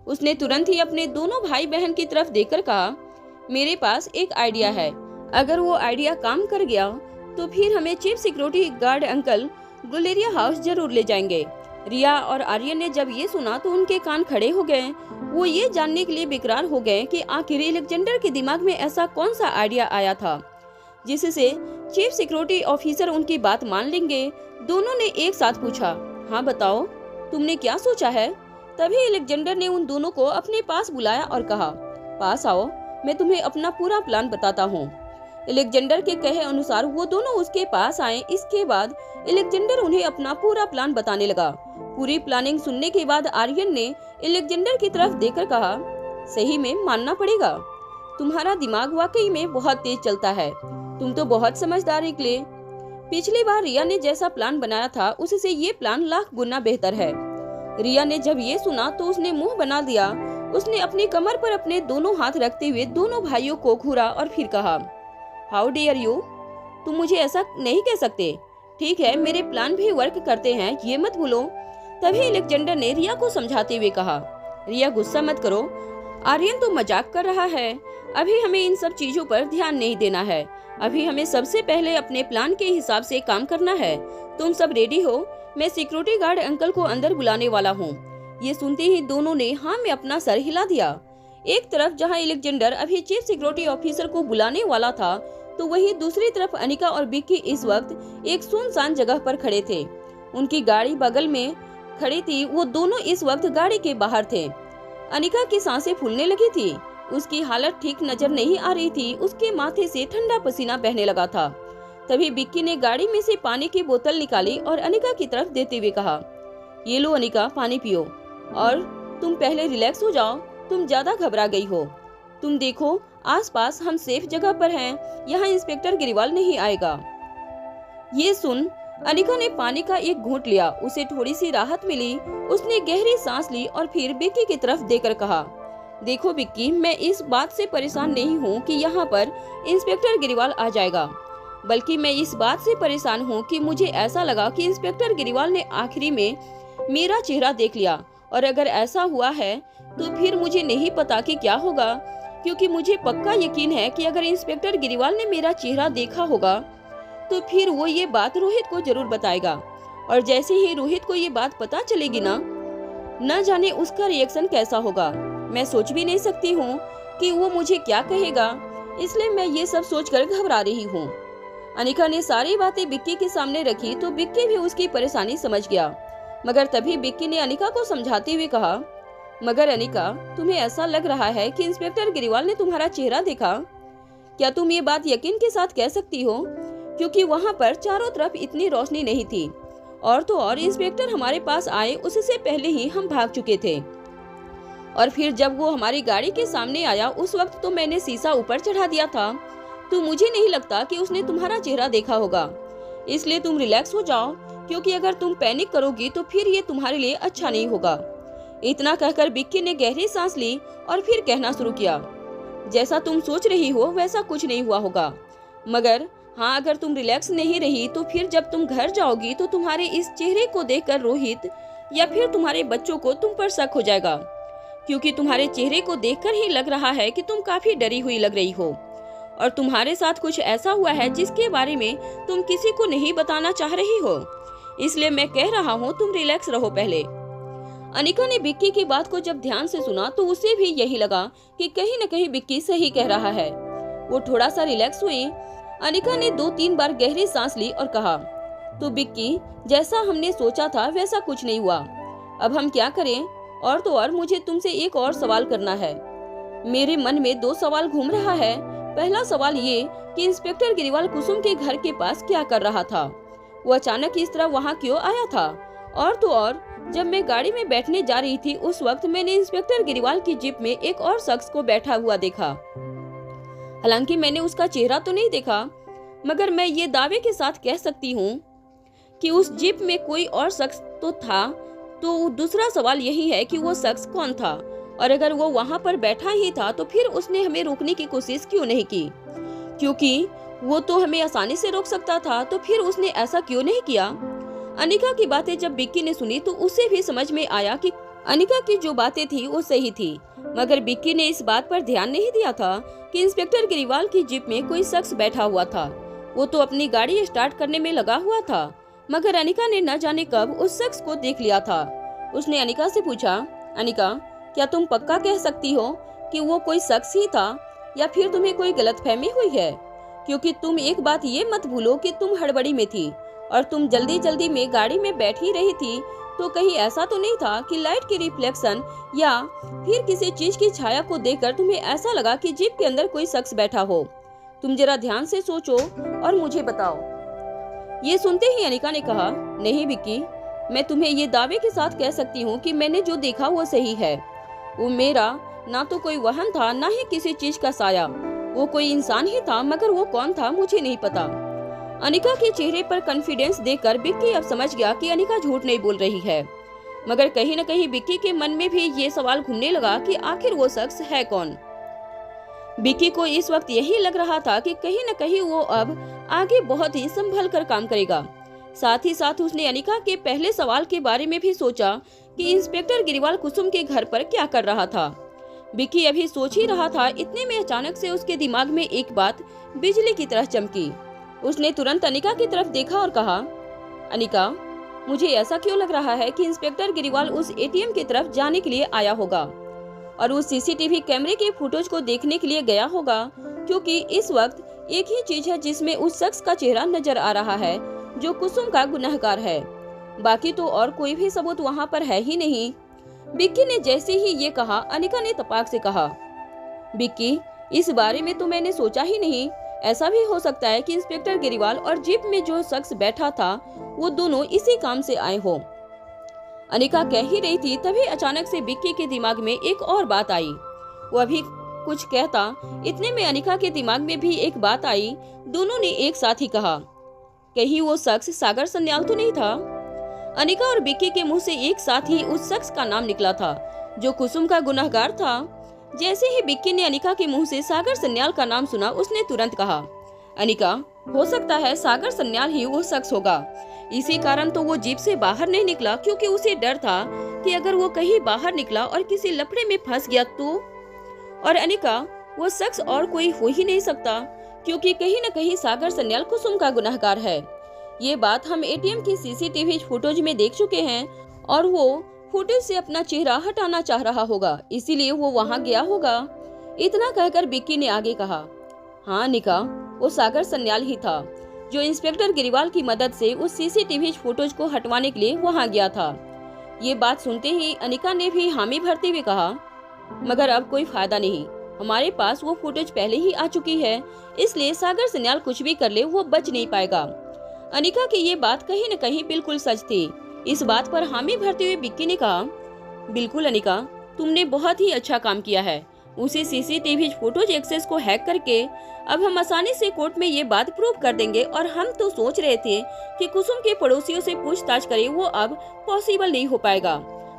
उसने तुरंत ही अपने दोनों भाई बहन की तरफ देखकर कहा, मेरे पास एक आइडिया है। अगर वो आइडिया काम कर गया तो फिर हमें chief security guard uncle Guleria house जरूर ले जाएंगे। रिया और आर्यन ने जब ये सुना तो उनके कान खड़े हो गए। वो ये जानने के लिए बेकरार हो गए कि आखिर एलेक्जेंडर के दिमाग में ऐसा कौन सा आइडिया आया था जिससे चीफ सिक्योरिटी ऑफिसर उनकी बात मान लेंगे। दोनों ने एक साथ पूछा, हाँ बताओ, तुमने क्या सोचा है? तभी एलेक्जेंडर ने उन दोनों को अपने पास बुलाया और कहा, पास आओ, मैं तुम्हें अपना पूरा प्लान बताता हूँ। एलेक्जेंडर के कहे अनुसार वो दोनों उसके पास आए। इसके बाद एलेक्जेंडर उन्हें अपना पूरा प्लान बताने लगा। पूरी प्लानिंग सुनने के बाद आर्यन ने एलेक्जेंडर की तरफ देखकर कहा, सही में मानना पड़ेगा, तुम्हारा दिमाग वाकई में बहुत तेज चलता है। तुम तो बहुत समझदार निकले। पिछली बार रिया ने जैसा प्लान बनाया था उससे ये प्लान लाख गुना बेहतर है। रिया ने जब ये सुना तो उसने मुंह बना दिया। उसने अपनी कमर पर अपने दोनों हाथ रखते हुए दोनों भाइयों को घूरा और फिर कहा, हाउ डेयर यू, तुम मुझे ऐसा नहीं कह सकते। ठीक है, मेरे प्लान भी वर्क करते हैं, ये मत भूलो। तभी एलेक्जेंडर ने रिया को समझाते हुए कहा, रिया गुस्सा मत करो, आर्यन तो मजाक कर रहा है। अभी हमें इन सब चीजों पर ध्यान नहीं देना है। अभी हमें सबसे पहले अपने प्लान के हिसाब से काम करना है। तुम सब रेडी हो? मैं सिक्योरिटी गार्ड अंकल को अंदर बुलाने वाला हूँ। ये सुनते ही दोनों ने हाँ में अपना सर हिला दिया। एक तरफ जहाँ एलेक्जेंडर अभी चीफ सिक्योरिटी ऑफिसर को बुलाने वाला था, तो वहीं दूसरी तरफ अनिका और बिक्की इस वक्त एक सुनसान जगह पर खड़े थे। उनकी गाड़ी बगल में खड़ी थी। वो दोनों इस वक्त गाड़ी के बाहर थे। अनिका की सांसें फूलने लगी थी। उसकी हालत ठीक नजर नहीं आ रही थी। उसके माथे से ठंडा पसीना बहने लगा था। तभी बिक्की ने गाड़ी में से पानी की बोतल निकाली और अनिका की तरफ देते हुए कहा, ये लो अनिका, पानी पियो और तुम पहले रिलैक्स हो जाओ, तुम ज्यादा घबरा गई हो। तुम देखो, आसपास हम सेफ जगह पर हैं, यहाँ इंस्पेक्टर गिरिवाल नहीं आएगा। ये सुन अनिका ने पानी का एक घूंट लिया। उसे थोड़ी सी राहत मिली। उसने गहरी सांस ली और फिर बिक्की की तरफ देकर कहा, देखो बिक्की, मैं इस बात से परेशान नहीं हूँ कि यहाँ पर इंस्पेक्टर गिरिवाल आ जाएगा, बल्कि मैं इस बात से परेशान हूँ कि मुझे ऐसा लगा कि इंस्पेक्टर गिरिवाल ने आखिरी में मेरा चेहरा देख लिया, और अगर ऐसा हुआ है तो फिर मुझे नहीं पता कि क्या होगा, क्योंकि मुझे पक्का यकीन है कि अगर इंस्पेक्टर गिरिवाल ने मेरा चेहरा देखा होगा तो फिर वो ये बात रोहित को जरूर बताएगा, और जैसे ही रोहित को ये बात पता चलेगी ना, न जाने उसका रिएक्शन कैसा होगा। मैं सोच भी नहीं सकती हूँ कि वो मुझे क्या कहेगा, इसलिए मैं ये सब सोचकर घबरा रही हूँ। अनिका ने सारी बातें बिक्की के सामने रखी तो बिक्की भी उसकी परेशानी समझ गया। मगर तभी बिक्की ने अनिका को समझाते हुए कहा, मगर अनिका, तुम्हें ऐसा लग रहा है कि इंस्पेक्टर गिरिवाल ने तुम्हारा चेहरा देखा? क्या तुम ये बात यकीन के साथ कह सकती हो? क्योंकि वहाँ पर चारों तरफ इतनी रोशनी नहीं थी, और तो और इंस्पेक्टर हमारे पास आए उससे पहले ही हम भाग चुके थे, और फिर जब वो हमारी गाड़ी के सामने आया उस वक्त तो मैंने शीशा ऊपर चढ़ा दिया था। तो मुझे नहीं लगता कि उसने तुम्हारा चेहरा देखा होगा। इसलिए तुम रिलैक्स हो जाओ, क्योंकि अगर तुम पैनिक करोगी तो फिर ये तुम्हारे लिए अच्छा नहीं होगा। इतना कहकर बिक्की ने गहरी सांस ली और फिर कहना शुरू किया, जैसा तुम सोच रही हो वैसा कुछ नहीं हुआ होगा, मगर हाँ, अगर तुम रिलैक्स नहीं रही तो फिर जब तुम घर जाओगी तो तुम्हारे इस चेहरे को देखकर रोहित या फिर तुम्हारे बच्चों को तुम पर शक हो जाएगा, क्योंकि तुम्हारे चेहरे को देखकर ही लग रहा है कि तुम काफी डरी हुई लग रही हो, और तुम्हारे साथ कुछ ऐसा हुआ है जिसके बारे में तुम किसी को नहीं बताना चाह रही हो। इसलिए मैं कह रहा हूँ, तुम रिलैक्स रहो पहले। अनिका ने बिक्की की बात को जब ध्यान से सुना तो उसे भी यही लगा कि कहीं न कहीं बिक्की सही कह रहा है। वो थोड़ा सा रिलैक्स हुई। अनिका ने 2-3 बार गहरी सांस ली और कहा, तो बिक्की, जैसा हमने सोचा था वैसा कुछ नहीं हुआ। अब हम क्या करें? और तो और मुझे तुमसे एक और सवाल करना है। मेरे मन में 2 सवाल घूम रहा है। पहला सवाल ये कि इंस्पेक्टर गिरिवाल कुसुम के घर के पास क्या कर रहा था? वो अचानक इस तरह वहाँ क्यों आया था? और तो और जब मैं गाड़ी में बैठने जा रही थी उस वक्त मैंने इंस्पेक्टर गिरिवाल की जीप में एक और शख्स को बैठा हुआ देखा। हालांकि मैंने उसका चेहरा तो नहीं देखा, मगर मैं ये दावे के साथ कह सकती हूँ कि उस जीप में कोई और शख्स तो था। तो दूसरा सवाल यही है कि वो शख्स कौन था, और अगर वो वहाँ पर बैठा ही था तो फिर उसने हमें रोकने की कोशिश क्यों नहीं की? क्योंकि वो तो हमें आसानी से रोक सकता था, तो फिर उसने ऐसा क्यों नहीं किया? अनिका की बातें जब बिक्की ने सुनी तो उसे भी समझ में आया कि अनिका की जो बातें थी वो सही थी। मगर बिक्की ने इस बात पर ध्यान नहीं दिया था कि इंस्पेक्टर ग्रेवाल की जीप में कोई शख्स बैठा हुआ था। वो तो अपनी गाड़ी स्टार्ट करने में लगा हुआ था, मगर अनिका ने न जाने कब उस शख्स को देख लिया था। उसने अनिका से पूछा, अनिका, क्या तुम पक्का कह सकती हो कि वो कोई शख्स ही था या फिर तुम्हें कोई गलतफहमी हुई है? क्योंकि तुम एक बात ये मत भूलो कि तुम हड़बड़ी में थी और तुम जल्दी जल्दी में गाड़ी में बैठ ही रही थी, तो कहीं ऐसा तो नहीं था कि लाइट की रिफ्लेक्शन या फिर किसी चीज की छाया को देखकर तुम्हें ऐसा लगा कि जीप के अंदर कोई शख्स बैठा हो? तुम जरा ध्यान से सोचो और मुझे बताओ। ये सुनते ही अनिका ने कहा, नहीं विक्की, मैं तुम्हें ये दावे के साथ कह सकती हूँ कि मैंने जो देखा वो सही है। वो मेरा ना तो कोई वहम था, ना ही किसी चीज का साया। वो कोई इंसान ही था, मगर वो कौन था मुझे नहीं पता। अनिका के चेहरे पर कॉन्फिडेंस देखकर विक्की अब समझ गया कि अनिका झूठ नहीं बोल रही है। मगर कहीं न कहीं विक्की के मन में भी ये सवाल घूमने लगा कि आखिर वो शख्स है कौन। विक्की को इस वक्त यही लग रहा था कि कहीं न कहीं वो अब आगे बहुत ही संभल कर काम करेगा। साथ ही साथ उसने अनिका के पहले सवाल के बारे में भी सोचा कि इंस्पेक्टर ग्रेवाल कुसुम के घर पर क्या कर रहा था। विक्की अभी सोच ही रहा था, इतने में अचानक से उसके दिमाग में एक बात बिजली की तरह चमकी। उसने तुरंत अनिका की तरफ देखा और कहा, अनिका, मुझे ऐसा क्यों लग रहा है कि इंस्पेक्टर ग्रेवाल उस एटीएम की तरफ जाने के लिए आया होगा और उस सीसीटीवी कैमरे के फुटेज को देखने के लिए गया होगा, क्योंकि इस वक्त एक ही चीज है जिसमें उस शख्स का चेहरा नजर आ रहा है जो कुसुम का गुनहगार है। बाकी तो और कोई भी सबूत वहाँ पर है ही नहीं। विक्की ने जैसे ही ये कहा, अनिका ने तपाक से कहा, विक्की, इस बारे में तो मैंने सोचा ही नहीं। ऐसा भी हो सकता है कि इंस्पेक्टर ग्रेवाल और जीप में जो शख्स बैठा था वो दोनों इसी काम से आए हो। अनिका कह ही रही थी, तभी अचानक से विक्की के दिमाग में एक और बात आई। वो अभी कुछ कहता, इतने में अनिका के दिमाग में भी एक बात आई। दोनों ने एक साथ ही कहा, कहीं वो शख्स सागर सन्याल तो नहीं था? अनिका और विक्की के मुंह से एक साथ ही उस शख्स का नाम निकला था जो कुसुम का गुनहगार था। जैसे ही विक्की ने अनिका के मुंह से सागर सन्याल का नाम सुना, उसने तुरंत कहा, अनिका, हो सकता है सागर सन्याल ही वो शख्स होगा। इसी कारण तो वो जीप से बाहर नहीं निकला, क्योंकि उसे डर था कि अगर वो कहीं बाहर निकला और किसी लफड़े में फंस गया तो। और अनिका, वो शख्स और कोई हो ही नहीं सकता, क्योंकि कहीं न कहीं सागर सन्याल कुसुम का गुनहगार है। ये बात हम एटीएम की सीसीटीवी फुटेज में देख चुके हैं और वो फुटेज से अपना चेहरा हटाना चाह रहा होगा, इसीलिए वो वहाँ गया होगा। इतना कहकर विक्की ने आगे कहा, हाँ अनिका, वो सागर सन्याल ही था जो इंस्पेक्टर ग्रेवाल की मदद से उस सीसीटीवी फुटेज को हटवाने के लिए वहाँ गया था। ये बात सुनते ही अनिका ने भी हामी भरते हुए कहा, मगर अब कोई फायदा नहीं, हमारे पास वो फुटेज पहले ही आ चुकी है, इसलिए सागर सन्याल कुछ भी कर ले वो बच नहीं पाएगा। अनिका की ये बात कहीं न कहीं बिल्कुल सच थी। इस बात पर हामी भरते हुए विक्की ने कहा, बिल्कुल अनिका, तुमने बहुत ही अच्छा काम किया है। उसी सीसीटीवी फुटेज एक्सेस को हैक करके अब हम आसानी से कोर्ट में ये बात प्रूव कर देंगे। और हम तो सोच रहे थे कि कुसुम के पड़ोसियों से पूछताछ करें, वो अब पॉसिबल नहीं हो पाएगा।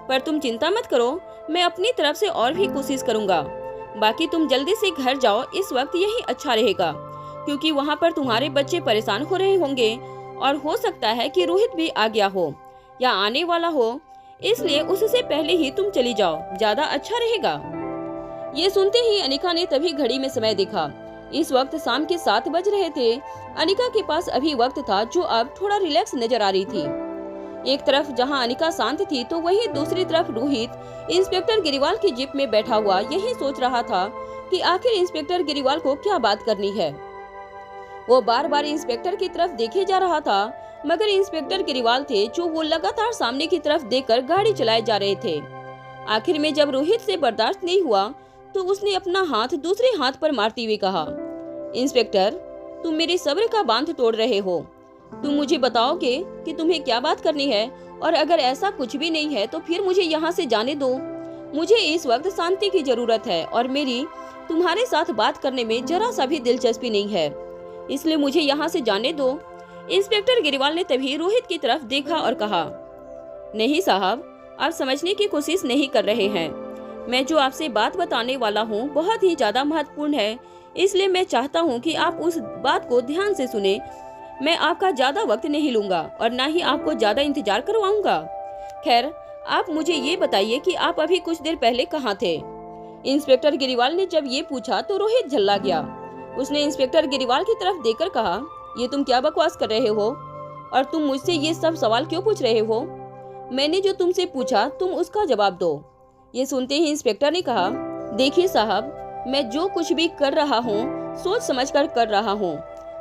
पर तुम चिंता मत करो, मैं अपनी तरफ से और भी कोशिश करूंगा। बाकी तुम जल्दी से घर जाओ, इस वक्त यही अच्छा रहेगा, क्योंकि वहाँ पर तुम्हारे बच्चे परेशान हो रहे होंगे और हो सकता है कि रोहित भी आ गया हो या आने वाला हो, इसलिए उससे पहले ही तुम चली जाओ, ज्यादा अच्छा रहेगा। ये सुनते ही अनिका ने तभी घड़ी में समय देखा। इस वक्त शाम के 7 बज रहे थे। अनिका के पास अभी वक्त था जो अब थोड़ा रिलैक्स नजर आ रही थी। एक तरफ जहां अनिका शांत थी तो वहीं दूसरी तरफ रोहित इंस्पेक्टर ग्रेवाल की जीप में बैठा हुआ यही सोच रहा था कि आखिर इंस्पेक्टर ग्रेवाल को क्या बात करनी है। वो बार बार इंस्पेक्टर की तरफ देखे जा रहा था, मगर इंस्पेक्टर ग्रेवाल थे जो वो लगातार सामने की तरफ देखकर गाड़ी चलाए जा रहे थे। आखिर में जब रोहित से बर्दाश्त नहीं हुआ तो उसने अपना हाथ दूसरे हाथ पर मारते हुए कहा, इंस्पेक्टर, तुम मेरे सब्र का बांध तोड़ रहे हो। तुम मुझे बताओगे कि तुम्हें क्या बात करनी है, और अगर ऐसा कुछ भी नहीं है तो फिर मुझे यहाँ से जाने दो। मुझे इस वक्त शांति की जरूरत है और मेरी तुम्हारे साथ बात करने में जरा सा भी दिलचस्पी नहीं है, इसलिए मुझे यहाँ से जाने दो। इंस्पेक्टर ग्रेवाल ने तभी रोहित की तरफ देखा और कहा, नहीं साहब, आप समझने की कोशिश नहीं कर रहे हैं। मैं जो आपसे बात बताने वाला हूँ बहुत ही ज्यादा महत्वपूर्ण है, इसलिए मैं चाहता हूँ कि आप उस बात को ध्यान से सुने। मैं आपका ज्यादा वक्त नहीं लूंगा और ना ही आपको ज्यादा इंतजार करवाऊंगा। खैर, आप मुझे ये बताइए कि आप अभी कुछ देर पहले कहाँ थे? इंस्पेक्टर गिरीवाल ने जब ये पूछा तो रोहित झल्ला गया। उसने इंस्पेक्टर गिरीवाल की तरफ देखकर कहा, ये तुम क्या बकवास कर रहे हो और तुम मुझसे ये सब सवाल क्यों पूछ रहे हो? मैंने जो तुमसे पूछा तुम उसका जवाब दो। ये सुनते ही इंस्पेक्टर ने कहा, देखिए साहब, मैं जो कुछ भी कर रहा हूँ सोच समझकर कर रहा हूँ।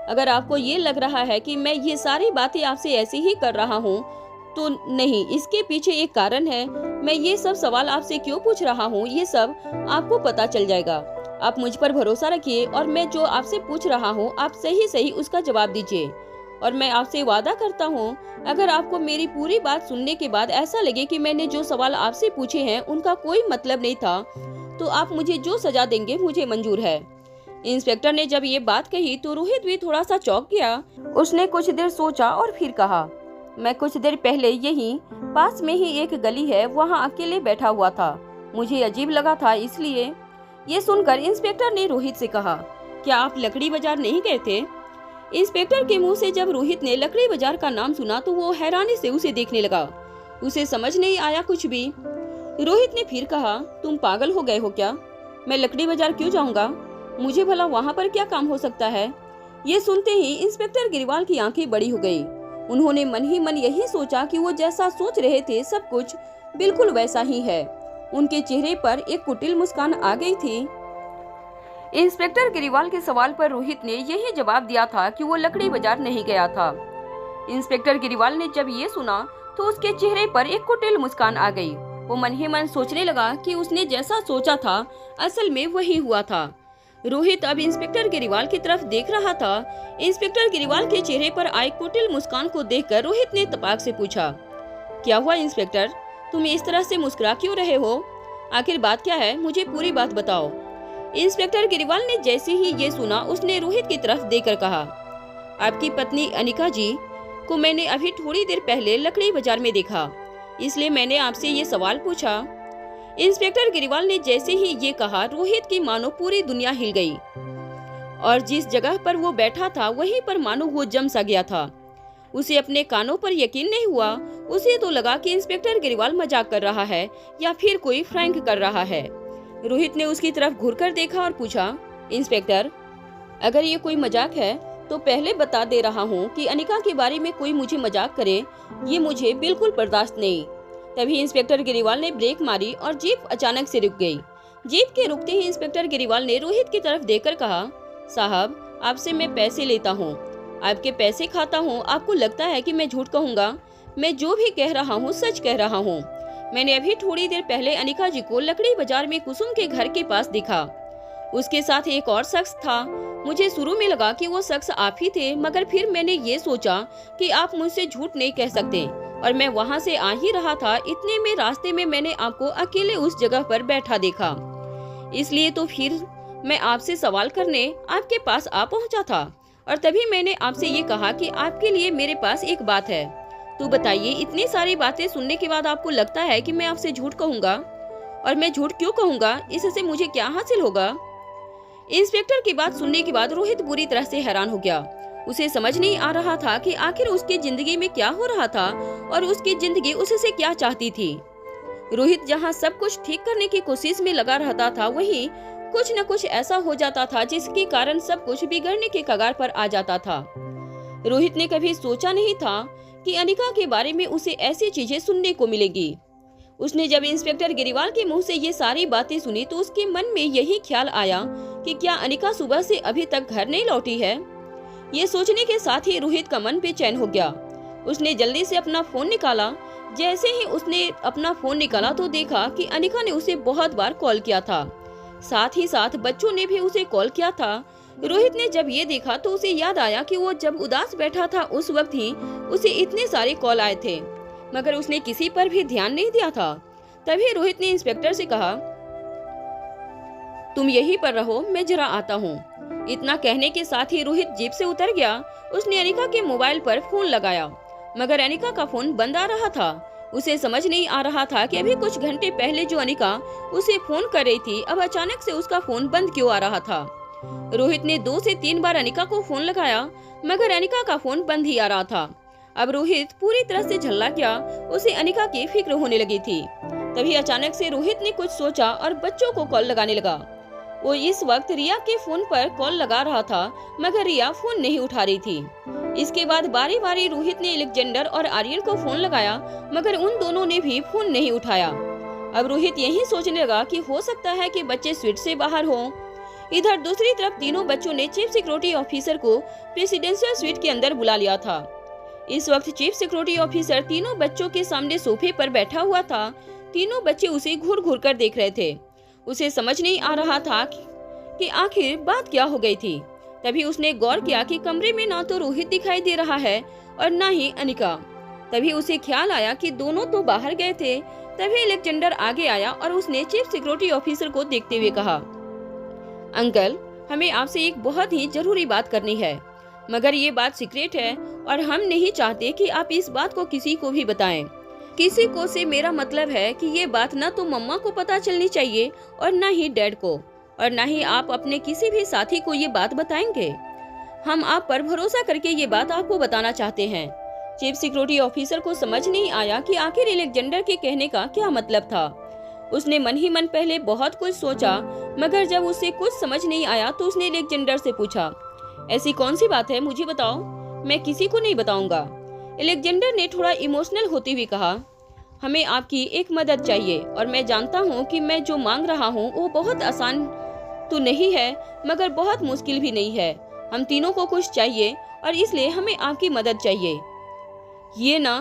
अगर आपको ये लग रहा है कि मैं ये सारी बातें आपसे ऐसे ही कर रहा हूँ तो नहीं, इसके पीछे एक कारण है। मैं ये सब सवाल आपसे क्यों पूछ रहा हूँ ये सब आपको पता चल जाएगा। आप मुझ पर भरोसा रखिए और मैं जो आपसे पूछ रहा हूँ आप सही सही उसका जवाब दीजिए। और मैं आपसे वादा करता हूँ, अगर आपको मेरी पूरी बात सुनने के बाद ऐसा लगे कि मैंने जो सवाल आपसे पूछे हैं उनका कोई मतलब नहीं था, तो आप मुझे जो सजा देंगे मुझे मंजूर है। इंस्पेक्टर ने जब ये बात कही तो रोहित भी थोड़ा सा चौंक गया। उसने कुछ देर सोचा और फिर कहा, मैं कुछ देर पहले यहीं पास में ही एक गली है वहाँ अकेले बैठा हुआ था, मुझे अजीब लगा था इसलिए। ये सुनकर इंस्पेक्टर ने रोहित से कहा, क्या आप लकड़ी बाजार नहीं गए थे? इंस्पेक्टर के मुंह से जब रोहित ने लकड़ी बाजार का नाम सुना तो वो हैरानी से उसे देखने लगा। उसे समझ नहीं आया कुछ भी। रोहित ने फिर कहा, तुम पागल हो गए हो क्या? मैं लकड़ी बाजार क्यों जाऊंगा? मुझे भला वहाँ पर क्या काम हो सकता है? ये सुनते ही इंस्पेक्टर गिरवाल की आंखें बड़ी हो गई। उन्होंने मन ही मन यही सोचा कि वो जैसा सोच रहे थे सब कुछ बिल्कुल वैसा ही है। उनके चेहरे पर एक कुटिल मुस्कान आ गई थी। इंस्पेक्टर गिरीवाल के सवाल पर रोहित ने यही जवाब दिया था कि वो लकड़ी बाजार नहीं गया था। इंस्पेक्टर गिरीवाल ने जब ये सुना तो उसके चेहरे पर एक कुटिल मुस्कान आ गई। वो मन ही मन सोचने लगा कि उसने जैसा सोचा था असल में वही हुआ था। रोहित अब इंस्पेक्टर गिरीवाल की तरफ देख रहा था। इंस्पेक्टर गिरीवाल के चेहरे पर आई कुटिल मुस्कान को देखकर रोहित ने तपाक से पूछा, क्या हुआ इंस्पेक्टर, तुम इस तरह से मुस्कुरा क्यों रहे हो? आखिर बात क्या है, मुझे पूरी बात बताओ। इंस्पेक्टर गिरीवाल ने जैसे ही ये सुना उसने रोहित की तरफ देखकर कहा, आपकी पत्नी अनिका जी को मैंने अभी थोड़ी देर पहले लकड़ी बाजार में देखा, इसलिए मैंने आपसे ये सवाल पूछा। इंस्पेक्टर गिरीवाल ने जैसे ही ये कहा रोहित की मानो पूरी दुनिया हिल गई और जिस जगह पर वो बैठा था वहीं पर मानो वो जम सा गया था। उसे अपने कानों पर यकीन नहीं हुआ। उसे तो लगा कि इंस्पेक्टर गिरीवाल मजाक कर रहा है या फिर कोई फ्रैंक कर रहा है। रोहित ने उसकी तरफ घूरकर देखा और पूछा, इंस्पेक्टर, अगर ये कोई मजाक है तो पहले बता दे रहा हूँ कि अनिका के बारे में कोई मुझे मजाक करे ये मुझे बिल्कुल बर्दाश्त नहीं। तभी इंस्पेक्टर गिरीवाल ने ब्रेक मारी और जीप अचानक से रुक गई। जीप के रुकते ही इंस्पेक्टर गिरीवाल ने रोहित की तरफ देखकर कहा, साहब, आपसे मैं पैसे लेता हूँ, आपके पैसे खाता हूँ। आपको लगता है कि मैं झूठ कहूँगा? मैं जो भी कह रहा हूँ सच कह रहा हूँ। मैंने अभी थोड़ी देर पहले अनिका जी को लकड़ी बाजार में कुसुम के घर के पास देखा। उसके साथ एक और शख्स था। मुझे शुरू में लगा कि वो शख्स आप ही थे, मगर फिर मैंने ये सोचा कि आप मुझसे झूठ नहीं कह सकते और मैं वहाँ से आ ही रहा था। इतने में रास्ते में मैंने आपको अकेले उस जगह पर बैठा देखा, इसलिए तो फिर मैं आपसे सवाल करने आपके पास आ पहुँचा था और तभी मैंने आपसे ये कहा कि आपके लिए मेरे पास एक बात है। तो बताइए, इतनी सारी बातें सुनने के बाद आपको लगता है कि मैं आपसे झूठ कहूँगा? और मैं झूठ क्यों कहूँगा? इससे मुझे क्या हासिल होगा? इंस्पेक्टर की बात सुनने के बाद रोहित बुरी तरह से हैरान हो गया। उसे समझ नहीं आ रहा था कि आखिर उसकी जिंदगी में क्या हो रहा था और उसकी जिंदगी उससे क्या चाहती थी। रोहित जहाँ सब कुछ ठीक करने की कोशिश में लगा रहता था, वहीं कुछ न कुछ ऐसा हो जाता था जिसके कारण सब कुछ बिगड़ने के कगार पर आ जाता था। रोहित ने कभी सोचा नहीं था कि अनिका के बारे में उसे ऐसी चीजें सुनने को मिलेगी। उसने जब इंस्पेक्टर गिरीवाल के मुंह से ये सारी बातें सुनी तो उसके मन में यही ख्याल आया कि क्या अनिका सुबह से अभी तक घर नहीं लौटी है। ये सोचने के साथ ही रोहित का मन बेचैन हो गया। उसने जल्दी से अपना फोन निकाला। जैसे ही उसने अपना फोन निकाला तो देखा कि अनिका ने उसे बहुत बार कॉल किया था, साथ ही साथ बच्चों ने भी उसे कॉल किया था। रोहित ने जब ये देखा तो उसे याद आया कि वो जब उदास बैठा था उस वक्त ही उसे इतने सारे कॉल आए थे, मगर उसने किसी पर भी ध्यान नहीं दिया था। तभी रोहित ने इंस्पेक्टर से कहा, तुम यहीं पर रहो, मैं जरा आता हूँ। इतना कहने के साथ ही रोहित जीप से उतर गया। उसने अनिका के मोबाइल पर फोन लगाया, मगर अनिका का फोन बंद आ रहा था। उसे समझ नहीं आ रहा था कि अभी कुछ घंटे पहले जो अनिका उसे फोन कर रही थी, अब अचानक से उसका फोन बंद क्यों आ रहा था। रोहित ने 2 से 3 बार अनिका को फोन लगाया, मगर अनिका का फोन बंद ही आ रहा था। अब रोहित पूरी तरह से झल्ला गया। उसे अनिका की फिक्र होने लगी थी। तभी अचानक से रोहित ने कुछ सोचा और बच्चों को कॉल लगाने लगा। वो इस वक्त रिया के फोन पर कॉल लगा रहा था, मगर रिया फोन नहीं उठा रही थी। इसके बाद बारी बारी रोहित ने अलेक्जेंडर और आर्यन को फोन लगाया, मगर उन दोनों ने भी फोन नहीं उठाया। अब रोहित यही सोचने लगा कि हो सकता है कि बच्चे स्वीट से बाहर हों। इधर दूसरी तरफ तीनों बच्चों ने चीफ सिक्योरिटी ऑफिसर को प्रेसिडेंशियल स्वीट के अंदर बुला लिया था। इस वक्त चीफ सिक्योरिटी ऑफिसर तीनों बच्चों के सामने सोफे पर बैठा हुआ था। तीनों बच्चे उसे घूर घूर कर देख रहे थे। उसे समझ नहीं आ रहा था कि आखिर बात क्या हो गई थी। तभी उसने गौर किया कि कमरे में ना तो रोहित दिखाई दे रहा है और ना ही अनिका। तभी उसे ख्याल आया कि दोनों तो बाहर गए थे। तभी अलेक्जेंडर आगे आया और उसने चीफ सिक्योरिटी ऑफिसर को देखते हुए कहा, अंकल, हमें आपसे एक बहुत ही जरूरी बात करनी है, मगर ये बात सीक्रेट है और हम नहीं चाहते कि आप इस बात को किसी को भी बताएं। किसी को से मेरा मतलब है कि ये बात ना तो मम्मा को पता चलनी चाहिए और ना ही डैड को, और ना ही आप अपने किसी भी साथी को ये बात बताएंगे। हम आप पर भरोसा करके ये बात आपको बताना चाहते हैं। चीफ सिक्योरिटी ऑफिसर को समझ नहीं आया कि आखिर अलेक्जेंडर के कहने का क्या मतलब था। उसने मन ही मन पहले बहुत कुछ सोचा, मगर जब उसे कुछ समझ नहीं आया तो उसने अलेक्जेंडर से पूछा, ऐसी कौन सी बात है, मुझे बताओ, मैं किसी को नहीं बताऊंगा। अलेक्जेंडर ने थोड़ा इमोशनल होते हुए कहा, हमें आपकी एक मदद चाहिए और मैं जानता हूँ कि मैं जो मांग रहा हूँ वो बहुत आसान तो नहीं है, मगर बहुत मुश्किल भी नहीं है। हम तीनों को कुछ चाहिए और इसलिए हमें आपकी मदद चाहिए। ये ना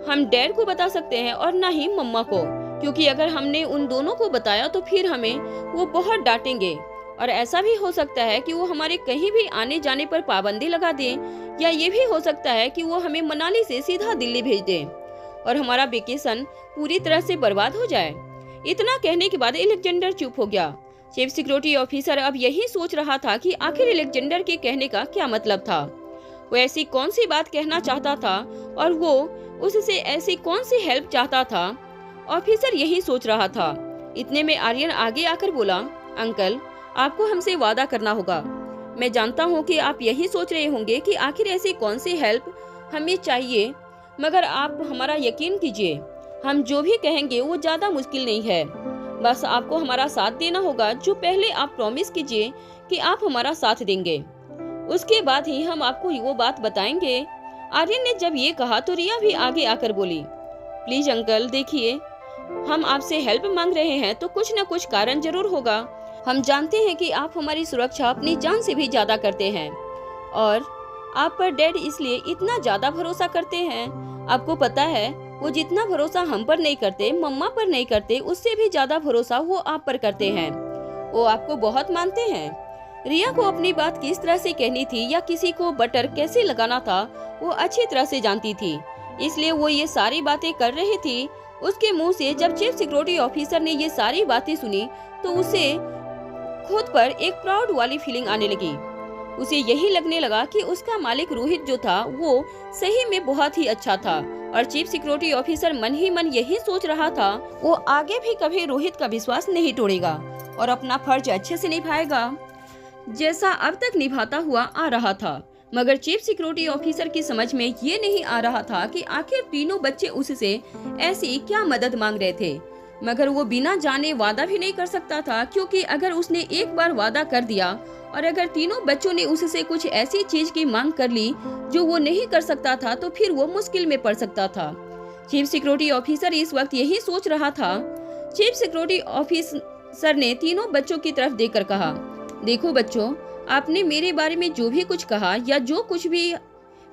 हम डैड को बता सकते हैं और ना ही मम्मा को, क्योंकि अगर हमने उन दोनों को बताया तो फिर हमें वो बहुत डांटेंगे और ऐसा भी हो सकता है कि वो हमारे कहीं भी आने जाने पर पाबंदी लगा दें, या ये भी हो सकता है कि वो हमें मनाली से सीधा दिल्ली भेज दें और हमारा वेकेशन पूरी तरह से बर्बाद हो जाए। इतना कहने के बाद अलेक्जेंडर चुप हो गया। चीफ सिक्योरिटी ऑफिसर अब यही सोच रहा था कि आखिर अलेक्जेंडर के कहने का क्या मतलब था। वो ऐसी कौन सी बात कहना चाहता था और वो उससे ऐसी कौन सी हेल्प चाहता था। ऑफिसर यही सोच रहा था। इतने में आर्यन आगे आकर बोला, अंकल, आपको हमसे वादा करना होगा। मैं जानता हूँ कि आप यही सोच रहे होंगे कि आखिर ऐसी कौन सी हेल्प हमें चाहिए, मगर आप हमारा यकीन कीजिए, हम जो भी कहेंगे वो ज्यादा मुश्किल नहीं है। बस आपको हमारा साथ देना होगा। जो पहले आप प्रॉमिस कीजिए कि आप हमारा साथ देंगे, उसके बाद ही हम आपको वो बात बताएंगे। आर्यन ने जब ये कहा तो रिया भी आगे आकर बोली, प्लीज अंकल, देखिए, हम आपसे हेल्प मांग रहे हैं तो कुछ न कुछ कारण जरूर होगा। हम जानते हैं कि आप हमारी सुरक्षा अपनी जान से भी ज्यादा करते हैं और आप पर डैड इसलिए इतना ज्यादा भरोसा करते हैं। आपको पता है, वो जितना भरोसा हम पर नहीं करते, मम्मा पर नहीं करते, उससे भी ज्यादा भरोसा वो आप पर करते हैं। वो आपको बहुत मानते हैं। रिया को अपनी बात किस तरह से कहनी थी या किसी को बटर कैसे लगाना था वो अच्छी तरह से जानती थी, इसलिए वो ये सारी बातें कर रही थी। उसके मुंह से जब चीफ सिक्योरिटी ऑफिसर ने ये सारी बातें सुनी तो उसे खुद पर एक प्राउड वाली फीलिंग आने लगी। उसे यही लगने लगा कि उसका मालिक रोहित जो था वो सही में बहुत ही अच्छा था, और चीफ सिक्योरिटी ऑफिसर मन ही मन यही सोच रहा था, वो आगे भी कभी रोहित का विश्वास नहीं तोड़ेगा और अपना फर्ज अच्छे से निभाएगा जैसा अब तक निभाता हुआ आ रहा था। मगर चीफ सिक्योरिटी ऑफिसर की समझ में ये नहीं आ रहा था कि आखिर तीनों बच्चे उससे ऐसी क्या मदद मांग रहे थे। मगर वो बिना जाने वादा भी नहीं कर सकता था, क्योंकि अगर उसने एक बार वादा कर दिया और अगर तीनों बच्चों ने उससे कुछ ऐसी चीज की मांग कर ली जो वो नहीं कर सकता था तो फिर वो मुश्किल में पड़ सकता था। चीफ सिक्योरिटी ऑफिसर इस वक्त यही सोच रहा था। चीफ सिक्योरिटी ऑफिसर ने तीनों बच्चों की तरफ देखकर कहा, देखो बच्चों, आपने मेरे बारे में जो भी कुछ कहा या जो कुछ भी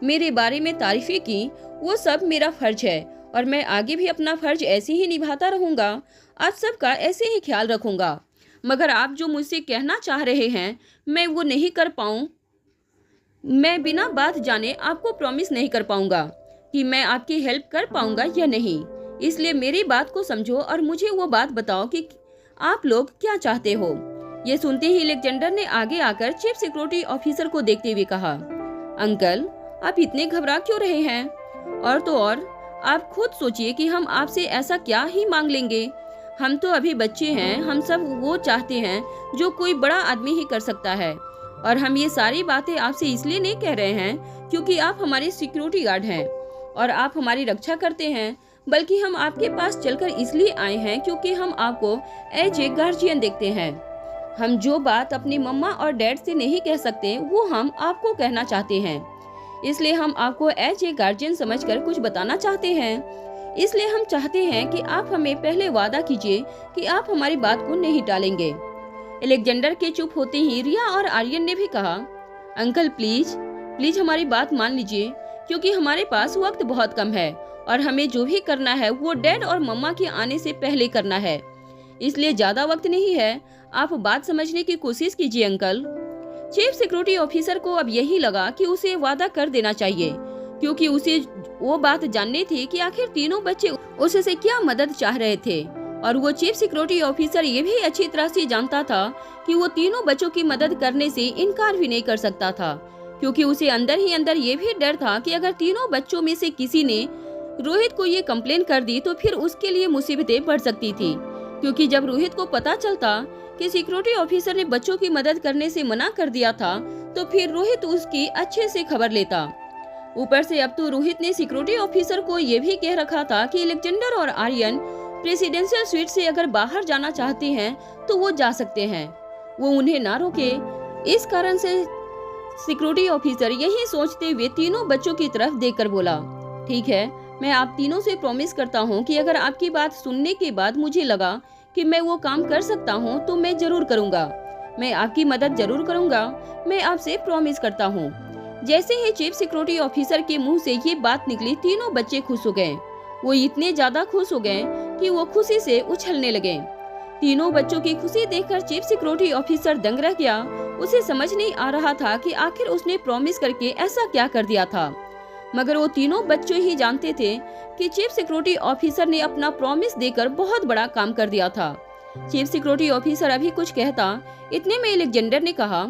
मेरे बारे में तारीफें की, वो सब मेरा फर्ज है और मैं आगे भी अपना फर्ज ऐसे ही निभाता रहूंगा। आप सबका ऐसे ही ख्याल रखूंगा। मगर आप जो मुझसे कहना चाह रहे हैं मैं वो नहीं कर पाऊँ। मैं बिना बात जाने आपको प्रॉमिस नहीं कर पाऊंगा कि मैं आपकी हेल्प कर पाऊंगा या नहीं। इसलिए मेरी बात को समझो और मुझे वो बात बताओ कि आप लोग क्या चाहते हो। ये सुनते ही अलेक्जेंडर ने आगे आकर चीफ सिक्योरिटी ऑफिसर को देखते हुए कहा, अंकल, आप इतने घबरा क्यों रहे हैं? और तो और आप खुद सोचिए कि हम आपसे ऐसा क्या ही मांग लेंगे। हम तो अभी बच्चे हैं। हम सब वो चाहते हैं जो कोई बड़ा आदमी ही कर सकता है, और हम ये सारी बातें आपसे इसलिए नहीं कह रहे हैं क्योंकि आप हमारे सिक्योरिटी गार्ड हैं और आप हमारी रक्षा करते हैं। बल्कि हम आपके पास चलकर इसलिए आए हैं क्योंकि हम आपको एज ए गार्जियन देखते हैं। हम जो बात अपनी मम्मा और डैड से नहीं कह सकते वो हम आपको कहना चाहते हैं, इसलिए हम आपको एज ए गार्जियन समझकर कुछ बताना चाहते हैं। इसलिए हम चाहते हैं कि आप हमें पहले वादा कीजिए कि आप हमारी बात को नहीं टालेंगे। अलेक्जेंडर के चुप होते ही रिया और आर्यन ने भी कहा, अंकल प्लीज हमारी बात मान लीजिए, क्योंकि हमारे पास वक्त बहुत कम है और हमें जो भी करना है वो डैड और मम्मा के आने से पहले करना है, इसलिए ज्यादा वक्त नहीं है, आप बात समझने की कोशिश कीजिए अंकल। चीफ सिक्योरिटी ऑफिसर को अब यही लगा कि उसे वादा कर देना चाहिए, क्योंकि उसे वो बात जाननी थी कि आखिर तीनों बच्चे उससे क्या मदद चाह रहे थे। और वो चीफ सिक्योरिटी ऑफिसर ये भी अच्छी तरह से जानता था कि वो तीनों बच्चों की मदद करने से इनकार भी नहीं कर सकता था, क्योंकि उसे अंदर ही अंदर ये भी डर था कि अगर तीनों बच्चों में से किसी ने रोहित को ये कंप्लेन कर दी तो फिर उसके लिए मुसीबतें बढ़ सकती थी। क्योंकि जब रोहित को पता चलता कि सिक्योरिटी ऑफिसर ने बच्चों की मदद करने से मना कर दिया था तो फिर रोहित उसकी अच्छे से खबर लेता। ऊपर से अब तो रोहित ने सिक्योरिटी ऑफिसर को ये भी कह रखा था कि अलेक्जेंडर और आर्यन प्रेसिडेंशियल स्वीट से अगर बाहर जाना चाहते हैं तो वो जा सकते हैं, वो उन्हें ना रोके। इस कारण से सिक्योरिटी ऑफिसर यही सोचते हुए तीनों बच्चों की तरफ देखकर बोला, ठीक है, मैं आप तीनों से प्रॉमिस करता हूँ कि अगर आपकी बात सुनने के बाद मुझे लगा कि मैं वो काम कर सकता हूँ तो मैं जरूर करूँगा, मैं आपकी मदद जरूर करूँगा, मैं आपसे प्रॉमिस करता हूँ। जैसे ही चीफ सिक्योरिटी ऑफिसर के मुंह से ये बात निकली तीनों बच्चे खुश हो गए। वो इतने ज्यादा खुश हो गए कि वो खुशी से उछलने लगे। तीनों बच्चों की खुशी देखकर चीफ सिक्योरिटी ऑफिसर दंग रह गया। उसे समझ नहीं आ रहा था कि आखिर उसने प्रॉमिस करके ऐसा क्या कर दिया था, मगर वो तीनों बच्चे ही जानते थे कि चीफ सिक्योरिटी ऑफिसर ने अपना प्रॉमिस देकर बहुत बड़ा काम कर दिया था। चीफ सिक्योरिटी ऑफिसर अभी कुछ कहता, इतने में अलेक्जेंडर ने कहा,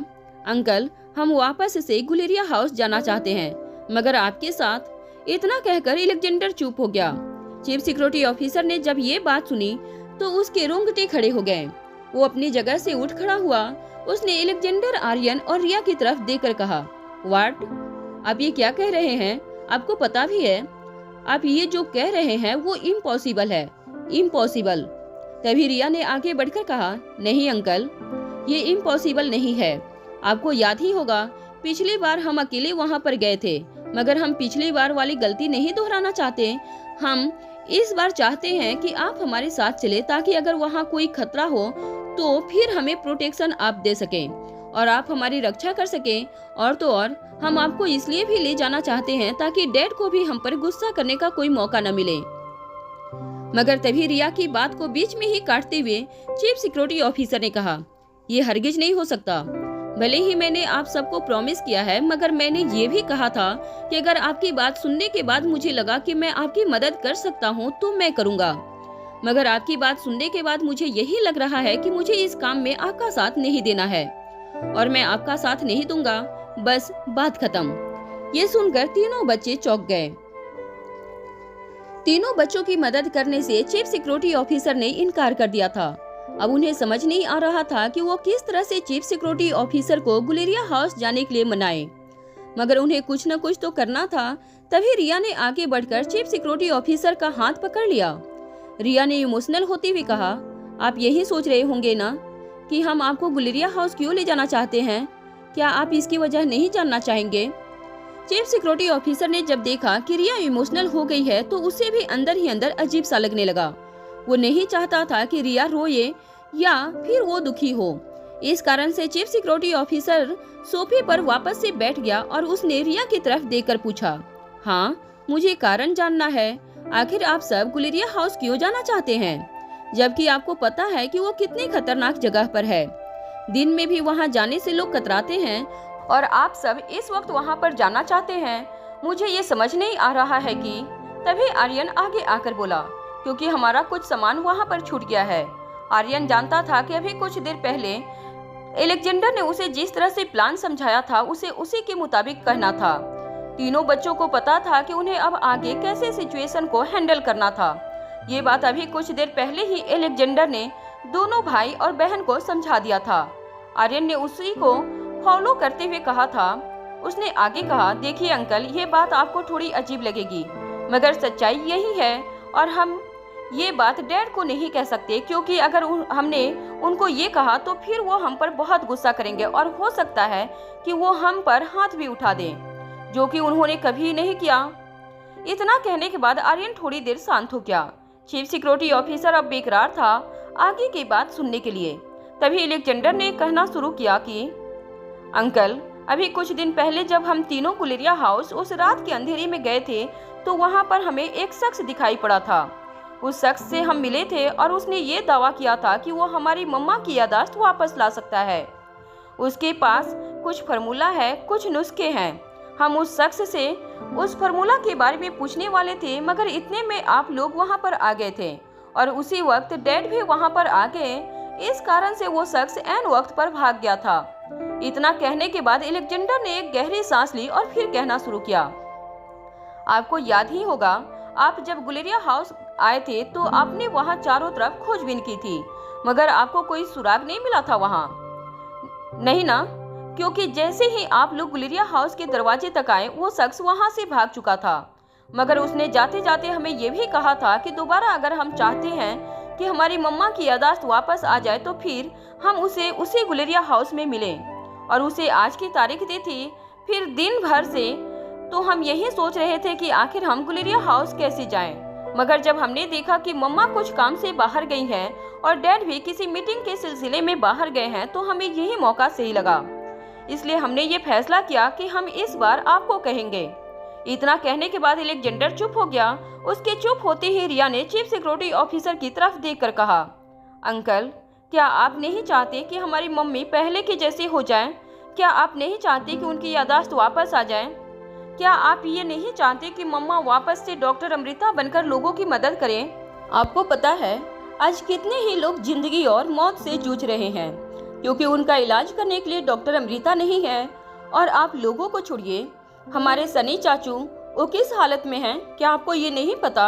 अंकल हम वापस से गुलेरिया हाउस जाना चाहते हैं, मगर आपके साथ। इतना कहकर अलेक्जेंडर चुप हो गया। चीफ सिक्योरिटी ऑफिसर ने जब ये बात सुनी तो उसके रोंगटे खड़े हो गए। वो अपनी जगह से उठ खड़ा हुआ। उसने अलेक्जेंडर, आर्यन और रिया की तरफ देखकर कहा, व्हाट, आप ये क्या कह रहे हैं? आपको पता भी है आप ये जो कह रहे हैं वो इम्पॉसिबल है, इम्पॉसिबल। तभी रिया ने आगे बढ़कर कहा, नहीं अंकल, ये इम्पॉसिबल नहीं है। आपको याद ही होगा पिछली बार हम अकेले वहाँ पर गए थे, मगर हम पिछली बार वाली गलती नहीं दोहराना चाहते। हम इस बार चाहते हैं कि आप हमारे साथ चले, ताकि अगर वहाँ कोई खतरा हो तो फिर हमें प्रोटेक्शन आप दे सकें और आप हमारी रक्षा कर सकें। और तो और हम आपको इसलिए भी ले जाना चाहते हैं ताकि डैड को भी हम पर गुस्सा करने का कोई मौका न मिले। मगर तभी रिया की बात को बीच में ही काटते हुए चीफ सिक्योरिटी ऑफिसर ने कहा, ये हरगिज नहीं हो सकता। भले ही मैंने आप सबको प्रॉमिस किया है, मगर मैंने ये भी कहा था कि अगर आपकी बात सुनने के बाद मुझे लगा कि मैं आपकी मदद कर सकता हूँ तो मैं करूँगा। मगर आपकी बात सुनने के बाद मुझे यही लग रहा है कि मुझे इस काम में आपका साथ नहीं देना है और मैं आपका साथ नहीं दूंगा। बस बात खत्म। ये सुनकर तीनों बच्चे चौंक गए। तीनों बच्चों की मदद करने से चीफ सिक्योरिटी ऑफिसर ने इनकार कर दिया था। अब उन्हें समझ नहीं आ रहा था कि वो किस तरह से चीफ सिक्योरिटी ऑफिसर को गुलेरिया हाउस जाने के लिए मनाए, मगर उन्हें कुछ न कुछ तो करना था। तभी रिया ने आगे बढ़कर चीफ सिक्योरिटी ऑफिसर का हाथ पकड़ लिया। रिया ने इमोशनल होते हुए कहा, आप यही सोच रहे होंगे ना कि हम आपको गुलेरिया हाउस क्यों ले जाना चाहते हैं? क्या आप इसकी वजह नहीं जानना चाहेंगे? चीफ सिक्योरिटी ऑफिसर ने जब देखा कि रिया इमोशनल हो गई है तो उसे भी अंदर ही अंदर अजीब सा लगने लगा। वो नहीं चाहता था कि रिया रोए या फिर वो दुखी हो। इस कारण से चीफ सिक्योरिटी ऑफिसर सोफे पर वापस से बैठ गया और उसने रिया की तरफ देखकर पूछा, हाँ, मुझे कारण जानना है। आखिर आप सब गुलेरिया हाउस क्यों जाना चाहते हैं, जबकि आपको पता है कि वो कितनी खतरनाक जगह पर है। दिन में भी वहाँ जाने से लोग कतराते हैं और आप सब इस वक्त वहाँ पर जाना चाहते हैं। मुझे ये समझ नहीं आ रहा है कि। तभी आर्यन आगे आकर बोला, क्योंकि हमारा कुछ सामान वहाँ पर छूट गया है। आर्यन जानता था कि अभी कुछ देर पहले अलेक्जेंडर ने उसे जिस तरह से प्लान समझाया था उसे उसी के मुताबिक कहना था। तीनों बच्चों को पता था कि उन्हें अब आगे कैसे सिचुएशन को हैंडल करना था। ये बात अभी कुछ देर पहले ही अलेक्जेंडर ने दोनों भाई और बहन को समझा दिया था। आर्यन ने उसी को फॉलो करते हुए कहा था। उसने आगे कहा, देखिए अंकल, ये बात आपको थोड़ी अजीब लगेगी, मगर सच्चाई यही है और हम ये बात डैड को नहीं कह सकते, क्योंकि अगर हमने उनको ये कहा तो फिर वो हम पर बहुत गुस्सा करेंगे और हो सकता है कि वो हम पर हाथ भी उठा दें, जो कि उन्होंने कभी नहीं किया। इतना कहने के बाद आर्यन थोड़ी देर शांत हो गया। चीफ सिक्योरिटी ऑफिसर अब बेकरार था आगे की बात सुनने के लिए। तभी अलेक्जेंडर ने कहना शुरू किया कि अंकल, अभी कुछ दिन पहले जब हम तीनों गुलेरिया हाउस उस रात के अंधेरे में गए थे तो वहाँ पर हमें एक शख्स दिखाई पड़ा था। उस शख्स से हम मिले थे और उसने ये दावा किया था कि वो हमारी मम्मा की याददाश्त वापस ला सकता है। उसके पास कुछ फार्मूला है, कुछ नुस्खे हैं। हम उस शख्स से उस फार्मूला के बारे में पूछने वाले थे, मगर इतने में आप लोग वहाँ पर आ गए थे और उसी वक्त डैड भी वहाँ पर आ गए। इस कारण से वो शख्स ऐन वक्त पर भाग गया था। इतना कहने के बाद अलेक्जेंडर ने एक गहरी सांस ली और फिर कहना शुरू किया, आपको याद ही होगा, आप जब गुलेरिया हाउस आए थे तो आपने वहां चारों तरफ खोजबीन की थी, मगर आपको कोई सुराग नहीं मिला था वहां, नहीं ना? क्योंकि जैसे ही आप लोग गुलेरिया हाउस के दरवाजे तक आए वो शख्स वहां से भाग चुका था, मगर उसने जाते जाते हमें यह भी कहा था कि दोबारा अगर हम चाहते हैं कि हमारी मम्मा की याददाश्त वापस आ जाए तो फिर हम उसे उसी गुलेरिया हाउस में मिलें। और उसे आज की तारीख दी थी। फिर दिन भर से तो हम यही सोच रहे थे कि आखिर हम गुलेरिया हाउस कैसे जाएं, मगर जब हमने देखा कि मम्मा कुछ काम से बाहर गई हैं और डैड भी किसी मीटिंग के सिलसिले में बाहर गए हैं तो हमें यही मौका सही लगा, इसलिए हमने ये फैसला किया कि हम इस बार आपको कहेंगे। इतना कहने के बाद अलेक्जेंडर चुप हो गया। उसके चुप होते ही रिया ने चीफ सिक्योरिटी ऑफिसर की तरफ देखकर कहा, अंकल, क्या आप नहीं चाहते कि हमारी मम्मी पहले की जैसी हो जाए? क्या आप नहीं चाहते कि उनकी याददाश्त वापस आ जाए? क्या आप ये नहीं चाहते कि मम्मा वापस से डॉक्टर अमृता बनकर लोगों की मदद करें? आपको पता है आज कितने ही लोग जिंदगी और मौत से जूझ रहे हैं क्योंकि उनका इलाज करने के लिए डॉक्टर अमृता नहीं है। और आप लोगों को छोड़िए, हमारे सनी चाचू वो किस हालत में हैं? क्या आपको ये नहीं पता?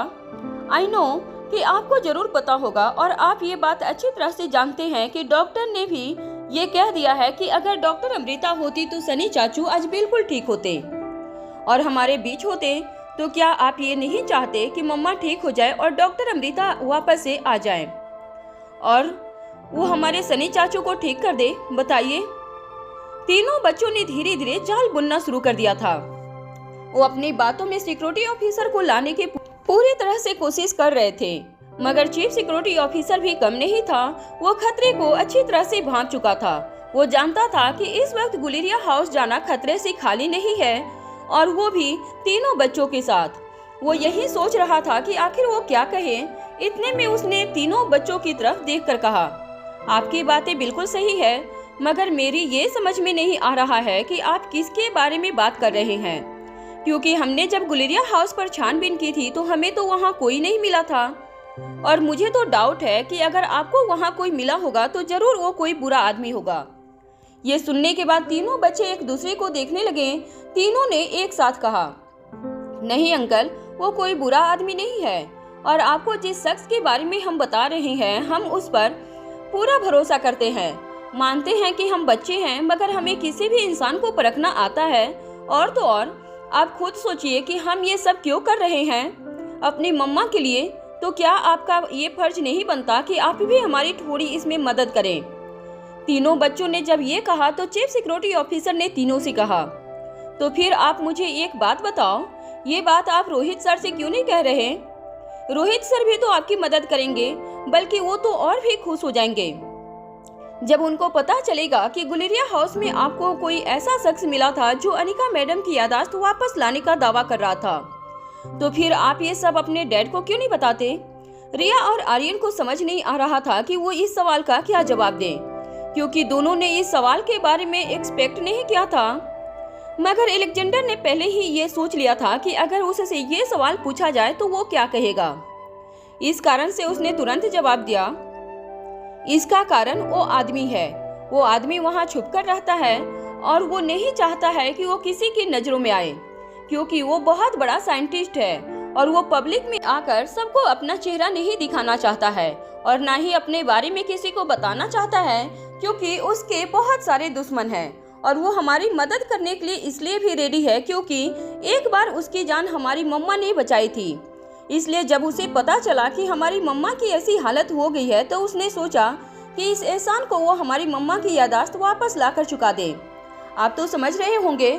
आई नो कि आपको जरूर पता होगा और आप ये बात अच्छी तरह से जानते हैं कि डॉक्टर ने भी ये कह दिया है कि अगर डॉक्टर अमृता होती तो सनी चाचू आज बिल्कुल ठीक होते और हमारे बीच होते। तो क्या आप ये नहीं चाहते कि मम्मा ठीक हो जाए और डॉक्टर अमृता वापस से आ जाए और वो हमारे सनी चाचू को ठीक कर दे? बताइए। तीनों बच्चों ने धीरे धीरे जाल बुनना शुरू कर दिया था। वो अपनी बातों में सिक्योरिटी ऑफिसर को लाने की पूरी तरह से कोशिश कर रहे थे, मगर चीफ सिक्योरिटी ऑफिसर भी कम नहीं था। वो खतरे को अच्छी तरह से भांप चुका था। वो जानता था कि इस वक्त गुलेरिया हाउस जाना खतरे से खाली नहीं है और वो भी तीनों बच्चों के साथ। वो यही सोच रहा था कि आखिर वो क्या कहे। इतने में उसने तीनों बच्चों की तरफ देखकर कहा, आपकी बातें बिल्कुल सही है, मगर मेरी ये समझ में नहीं आ रहा है कि आप किसके बारे में बात कर रहे हैं, क्योंकि हमने जब गुलेरिया हाउस पर छानबीन की थी तो हमें तो वहाँ कोई नहीं मिला था और मुझे तो डाउट है कि अगर आपको वहाँ कोई मिला होगा तो जरूर वो कोई बुरा आदमी होगा। ये सुनने के बाद तीनों बच्चे एक दूसरे को देखने लगे। तीनों ने एक साथ कहा, नहीं अंकल, वो कोई बुरा आदमी नहीं है और आपको जिस शख्स के बारे में हम बता रहे हैं हम उस पर पूरा भरोसा करते हैं। मानते हैं कि हम बच्चे हैं, मगर हमें किसी भी इंसान को परखना आता है। और तो और आप खुद सोचिए कि हम ये सब क्यों कर रहे हैं अपनी मम्मा के लिए। तो क्या आपका ये फर्ज नहीं बनता कि आप भी हमारी थोड़ी इसमें मदद करें? तीनों बच्चों ने जब ये कहा तो चीफ सिक्योरिटी ऑफिसर ने तीनों से कहा, तो फिर आप मुझे एक बात बताओ, ये बात आप रोहित सर से क्यों नहीं कह रहे? रोहित सर भी तो आपकी मदद करेंगे, बल्कि वो तो और भी खुश हो जाएंगे जब उनको पता चलेगा कि गुलेरिया हाउस में आपको कोई ऐसा शख्स मिला था जो अनिका मैडम की याददाश्त वापस लाने का दावा कर रहा था। तो फिर आप ये सब अपने डैड को क्यों नहीं बताते? रिया और आर्यन को समझ नहीं आ रहा था कि वो इस सवाल का क्या जवाब दें, क्योंकि दोनों ने इस सवाल के बारे में एक्सपेक्ट नहीं किया था। मगर अलेक्जेंडर ने पहले ही ये सोच लिया था कि अगर उससे ये सवाल पूछा जाए तो वो क्या कहेगा। इस कारण से उसने तुरंत जवाब दिया, इसका कारण वो आदमी है। वो आदमी वहाँ छुपकर रहता है और वो नहीं चाहता है कि वो किसी की नजरों में आए, क्योंकि वो बहुत बड़ा साइंटिस्ट है और वो पब्लिक में आकर सबको अपना चेहरा नहीं दिखाना चाहता है और ना ही अपने बारे में किसी को बताना चाहता है, क्योंकि उसके बहुत सारे दुश्मन हैं और वो हमारी मदद करने के लिए इसलिए भी रेडी है क्योंकि एक बार उसकी जान हमारी मम्मा ने बचाई थी। इसलिए जब उसे पता चला कि हमारी मम्मा की ऐसी हालत हो गई है तो उसने सोचा कि इस एहसान को वो हमारी मम्मा की याददाश्त वापस लाकर चुका दे। आप तो समझ रहे होंगे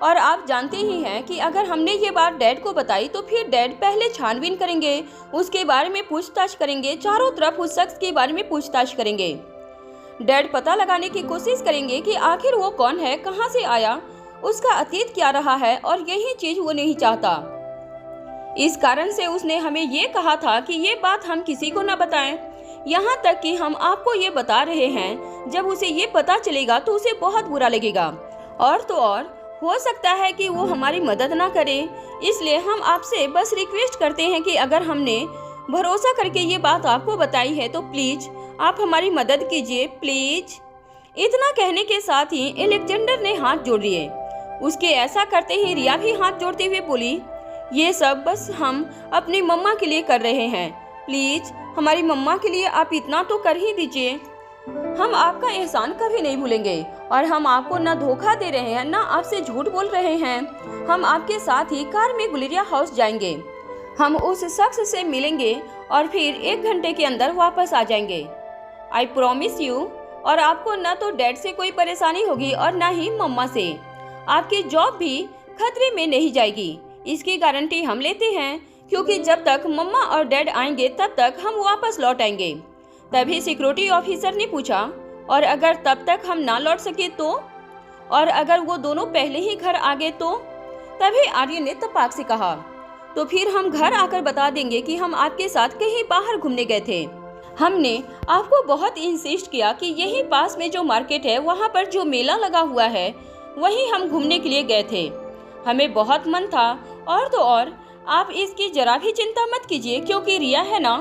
और आप जानते ही हैं कि अगर हमने ये बात डैड को बताई तो फिर डैड पहले छानबीन करेंगे, उसके बारे में पूछताछ करेंगे, चारों तरफ उस शख्स के बारे में पूछताछ करेंगे। डैड पता लगाने की कोशिश करेंगे कि आखिर वो कौन है, कहाँ से आया, उसका अतीत क्या रहा है, और यही चीज वो नहीं चाहता। इस कारण से उसने हमें ये कहा था कि ये बात हम किसी को न बताएं, यहाँ तक कि हम आपको ये बता रहे हैं। जब उसे ये पता चलेगा तो उसे बहुत बुरा लगेगा, और तो और हो सकता है कि वो हमारी मदद ना करे। इसलिए हम आपसे बस रिक्वेस्ट करते हैं कि अगर हमने भरोसा करके ये बात आपको बताई है तो प्लीज आप हमारी मदद कीजिए, प्लीज। इतना कहने के साथ ही अलेक्जेंडर ने हाथ जोड़ लिए। उसके ऐसा करते ही रिया भी हाथ जोड़ते हुए बोली, ये सब बस हम अपनी मम्मा के लिए कर रहे हैं, प्लीज हमारी मम्मा के लिए आप इतना तो कर ही दीजिए। हम आपका एहसान कभी नहीं भूलेंगे और हम आपको न धोखा दे रहे हैं, न आपसे झूठ बोल रहे हैं। हम आपके साथ ही कार में गुलेरिया हाउस जाएंगे, हम उस शख्स से मिलेंगे और फिर 1 घंटे के अंदर वापस आ जाएंगे। I promise you. और आपको न तो डैड से कोई परेशानी होगी और न ही मम्मा से। आपकी जॉब भी खतरे में नहीं जाएगी, इसकी गारंटी हम लेते हैं, क्योंकि जब तक मम्मा और डैड आएंगे तब तक हम वापस लौट आएंगे। तभी सिक्योरिटी ऑफिसर ने पूछा, और अगर तब तक हम ना लौट सके तो? और अगर वो दोनों पहले ही घर आ गए तो? तभी आर्यन ने तपाक से कहा, तो फिर हम घर आकर बता देंगे कि हम आपके साथ कहीं बाहर घूमने गए थे। हमने आपको बहुत इंसिस्ट किया कि यही पास में जो मार्केट है वहाँ पर जो मेला लगा हुआ है वहीं हम घूमने के लिए गए थे। हमें बहुत मन था, और तो और आप इसकी जरा भी चिंता मत कीजिए, क्योंकि रिया है ना,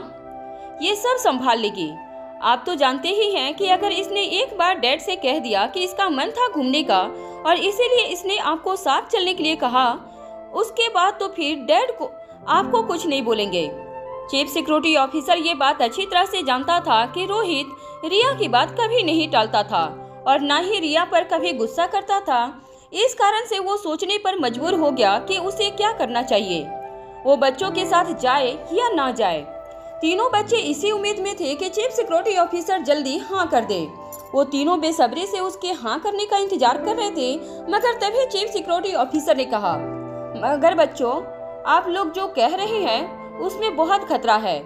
ये सब संभाल लेगी। आप तो जानते ही हैं कि अगर इसने एक बार डैड से कह दिया कि इसका मन था घूमने का और इसीलिए इसने आपको साथ चलने के लिए कहा, उसके बाद तो फिर डैड को आपको कुछ नहीं बोलेंगे। चीफ सिक्योरिटी ऑफिसर ये बात अच्छी तरह से जानता था कि रोहित रिया की बात कभी नहीं टालता था और ना ही रिया पर कभी गुस्सा करता था। इस कारण से वो सोचने पर मजबूर हो गया कि उसे क्या करना चाहिए, वो बच्चों के साथ जाए या ना जाए। तीनों बच्चे इसी उम्मीद में थे कि चीफ सिक्योरिटी ऑफिसर जल्दी हाँ कर दे। वो तीनों बेसब्री से उसके हाँ करने का इंतजार कर रहे थे, मगर तभी चीफ सिक्योरिटी ऑफिसर ने कहा, मगर बच्चों आप लोग जो कह रहे हैं उसमें बहुत खतरा है।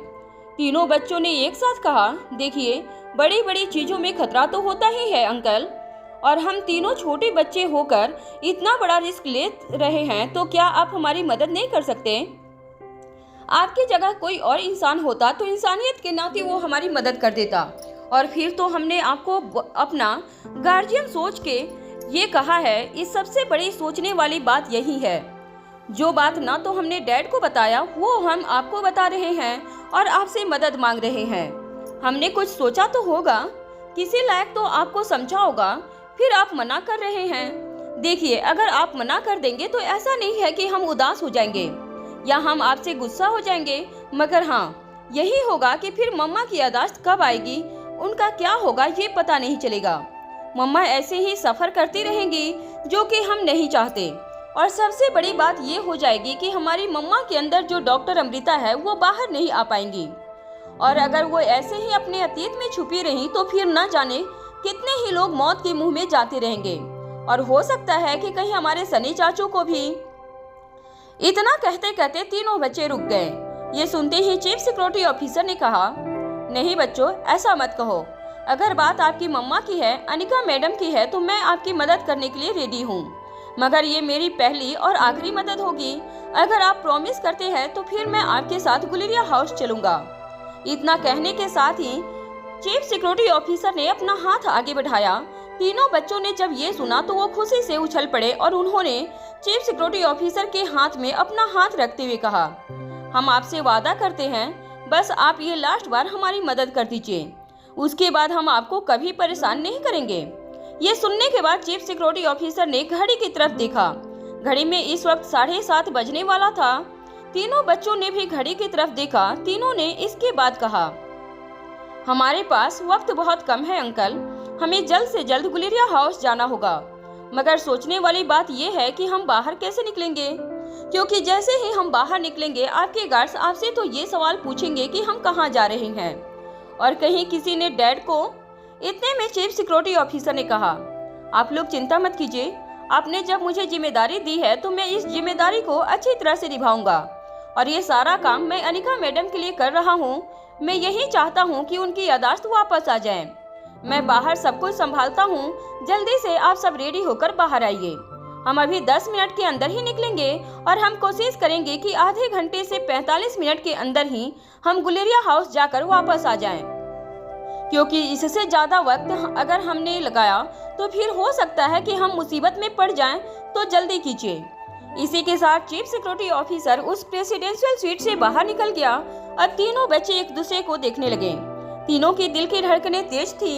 तीनों बच्चों ने एक साथ कहा, देखिए बड़ी बड़ी चीजों में खतरा तो होता ही है अंकल, और हम तीनों छोटे बच्चे होकर इतना बड़ा रिस्क ले रहे हैं, तो क्या आप हमारी मदद नहीं कर सकते? आपकी जगह कोई और इंसान होता तो इंसानियत के नाते वो हमारी मदद कर देता, और फिर तो हमने आपको अपना गार्जियन सोच के ये कहा है। इस सबसे बड़ी सोचने वाली बात यही है, जो बात ना तो हमने डैड को बताया वो हम आपको बता रहे हैं और आपसे मदद मांग रहे हैं। हमने कुछ सोचा तो होगा, किसी लायक तो आपको समझा होगा, फिर आप मना कर रहे हैं। देखिए अगर आप मना कर देंगे तो ऐसा नहीं है कि हम उदास हो जाएंगे या हम आपसे गुस्सा हो जाएंगे, मगर हाँ यही होगा कि फिर मम्मा की याददाश्त कब आएगी, उनका क्या होगा ये पता नहीं चलेगा। मम्मा ऐसे ही सफर करती रहेंगी, जो कि हम नहीं चाहते। और सबसे बड़ी बात ये हो जाएगी कि हमारी मम्मा के अंदर जो डॉक्टर अमृता है वो बाहर नहीं आ पाएंगी, और अगर वो ऐसे ही अपने अतीत में छुपी रही तो फिर न जाने कितने ही लोग मौत के मुंह में जाते रहेंगे, और हो सकता है कि कहीं हमारे सनी चाचू को भी। इतना कहते कहते तीनों बच्चे रुक गए। ये सुनते ही चीफ सिक्योरिटी ऑफिसर ने कहा, नहीं बच्चों ऐसा मत कहो, अगर बात आपकी मम्मा की है, अनिका मैडम की है, तो मैं आपकी मदद करने के लिए रेडी हूँ, मगर ये मेरी पहली और आखिरी मदद होगी। अगर आप प्रॉमिस करते हैं तो फिर मैं आपके साथ गुलेरिया हाउस चलूंगा। इतना कहने के साथ ही चीफ सिक्योरिटी ऑफिसर ने अपना हाथ आगे बढ़ाया। तीनों बच्चों ने जब ये सुना तो वो खुशी से उछल पड़े और उन्होंने चीफ सिक्योरिटी ऑफिसर के हाथ में अपना हाथ रखते हुए कहा, हम आपसे वादा करते हैं, बस आप ये लास्ट बार हमारी मदद कर दीजिए, उसके बाद हम आपको कभी परेशान नहीं करेंगे। ये सुनने के बाद चीफ सिक्योरिटी ऑफिसर ने घड़ी की तरफ देखा। घड़ी में इस वक्त 7:30 बजने वाला था। तीनों बच्चों ने भी घड़ी की तरफ देखा। तीनों ने इसके बाद कहा, हमारे पास वक्त बहुत कम है अंकल, हमें जल्द से जल्द गुलेरिया हाउस जाना होगा, मगर सोचने वाली बात यह है कि हम बाहर कैसे निकलेंगे। क्योंकि जैसे ही हम बाहर निकलेंगे आपके गार्ड्स आपसे तो ये सवाल पूछेंगे कि हम कहाँ जा रहे हैं। और कहीं किसी ने डैड को। इतने में चीफ सिक्योरिटी ऑफिसर ने कहा, आप लोग चिंता मत कीजिए, आपने जब मुझे जिम्मेदारी दी है तो मैं इस जिम्मेदारी को अच्छी तरह से निभाऊंगा और ये सारा काम मैं अनिका मैडम के लिए कर रहा हूँ। मैं यही चाहता हूँ कि उनकी यादाश्त वापस आ जाए। मैं बाहर सब कुछ संभालता हूँ, जल्दी से आप सब रेडी होकर बाहर आइए। हम अभी 10 मिनट के अंदर ही निकलेंगे और हम कोशिश करेंगे कि आधे घंटे से 45 मिनट के अंदर ही हम गुलेरिया हाउस जाकर वापस आ जाएं। क्योंकि इससे ज़्यादा वक्त अगर हमने लगाया तो फिर हो सकता है कि हम मुसीबत में पड़ जाएं, तो जल्दी कीजिए। इसी के साथ चीफ सिक्योरिटी ऑफिसर उस प्रेसिडेंशियल स्वीट से बाहर निकल गया और तीनों बच्चे एक दूसरे को देखने लगे। तीनों की दिल की धड़कनें तेज थी।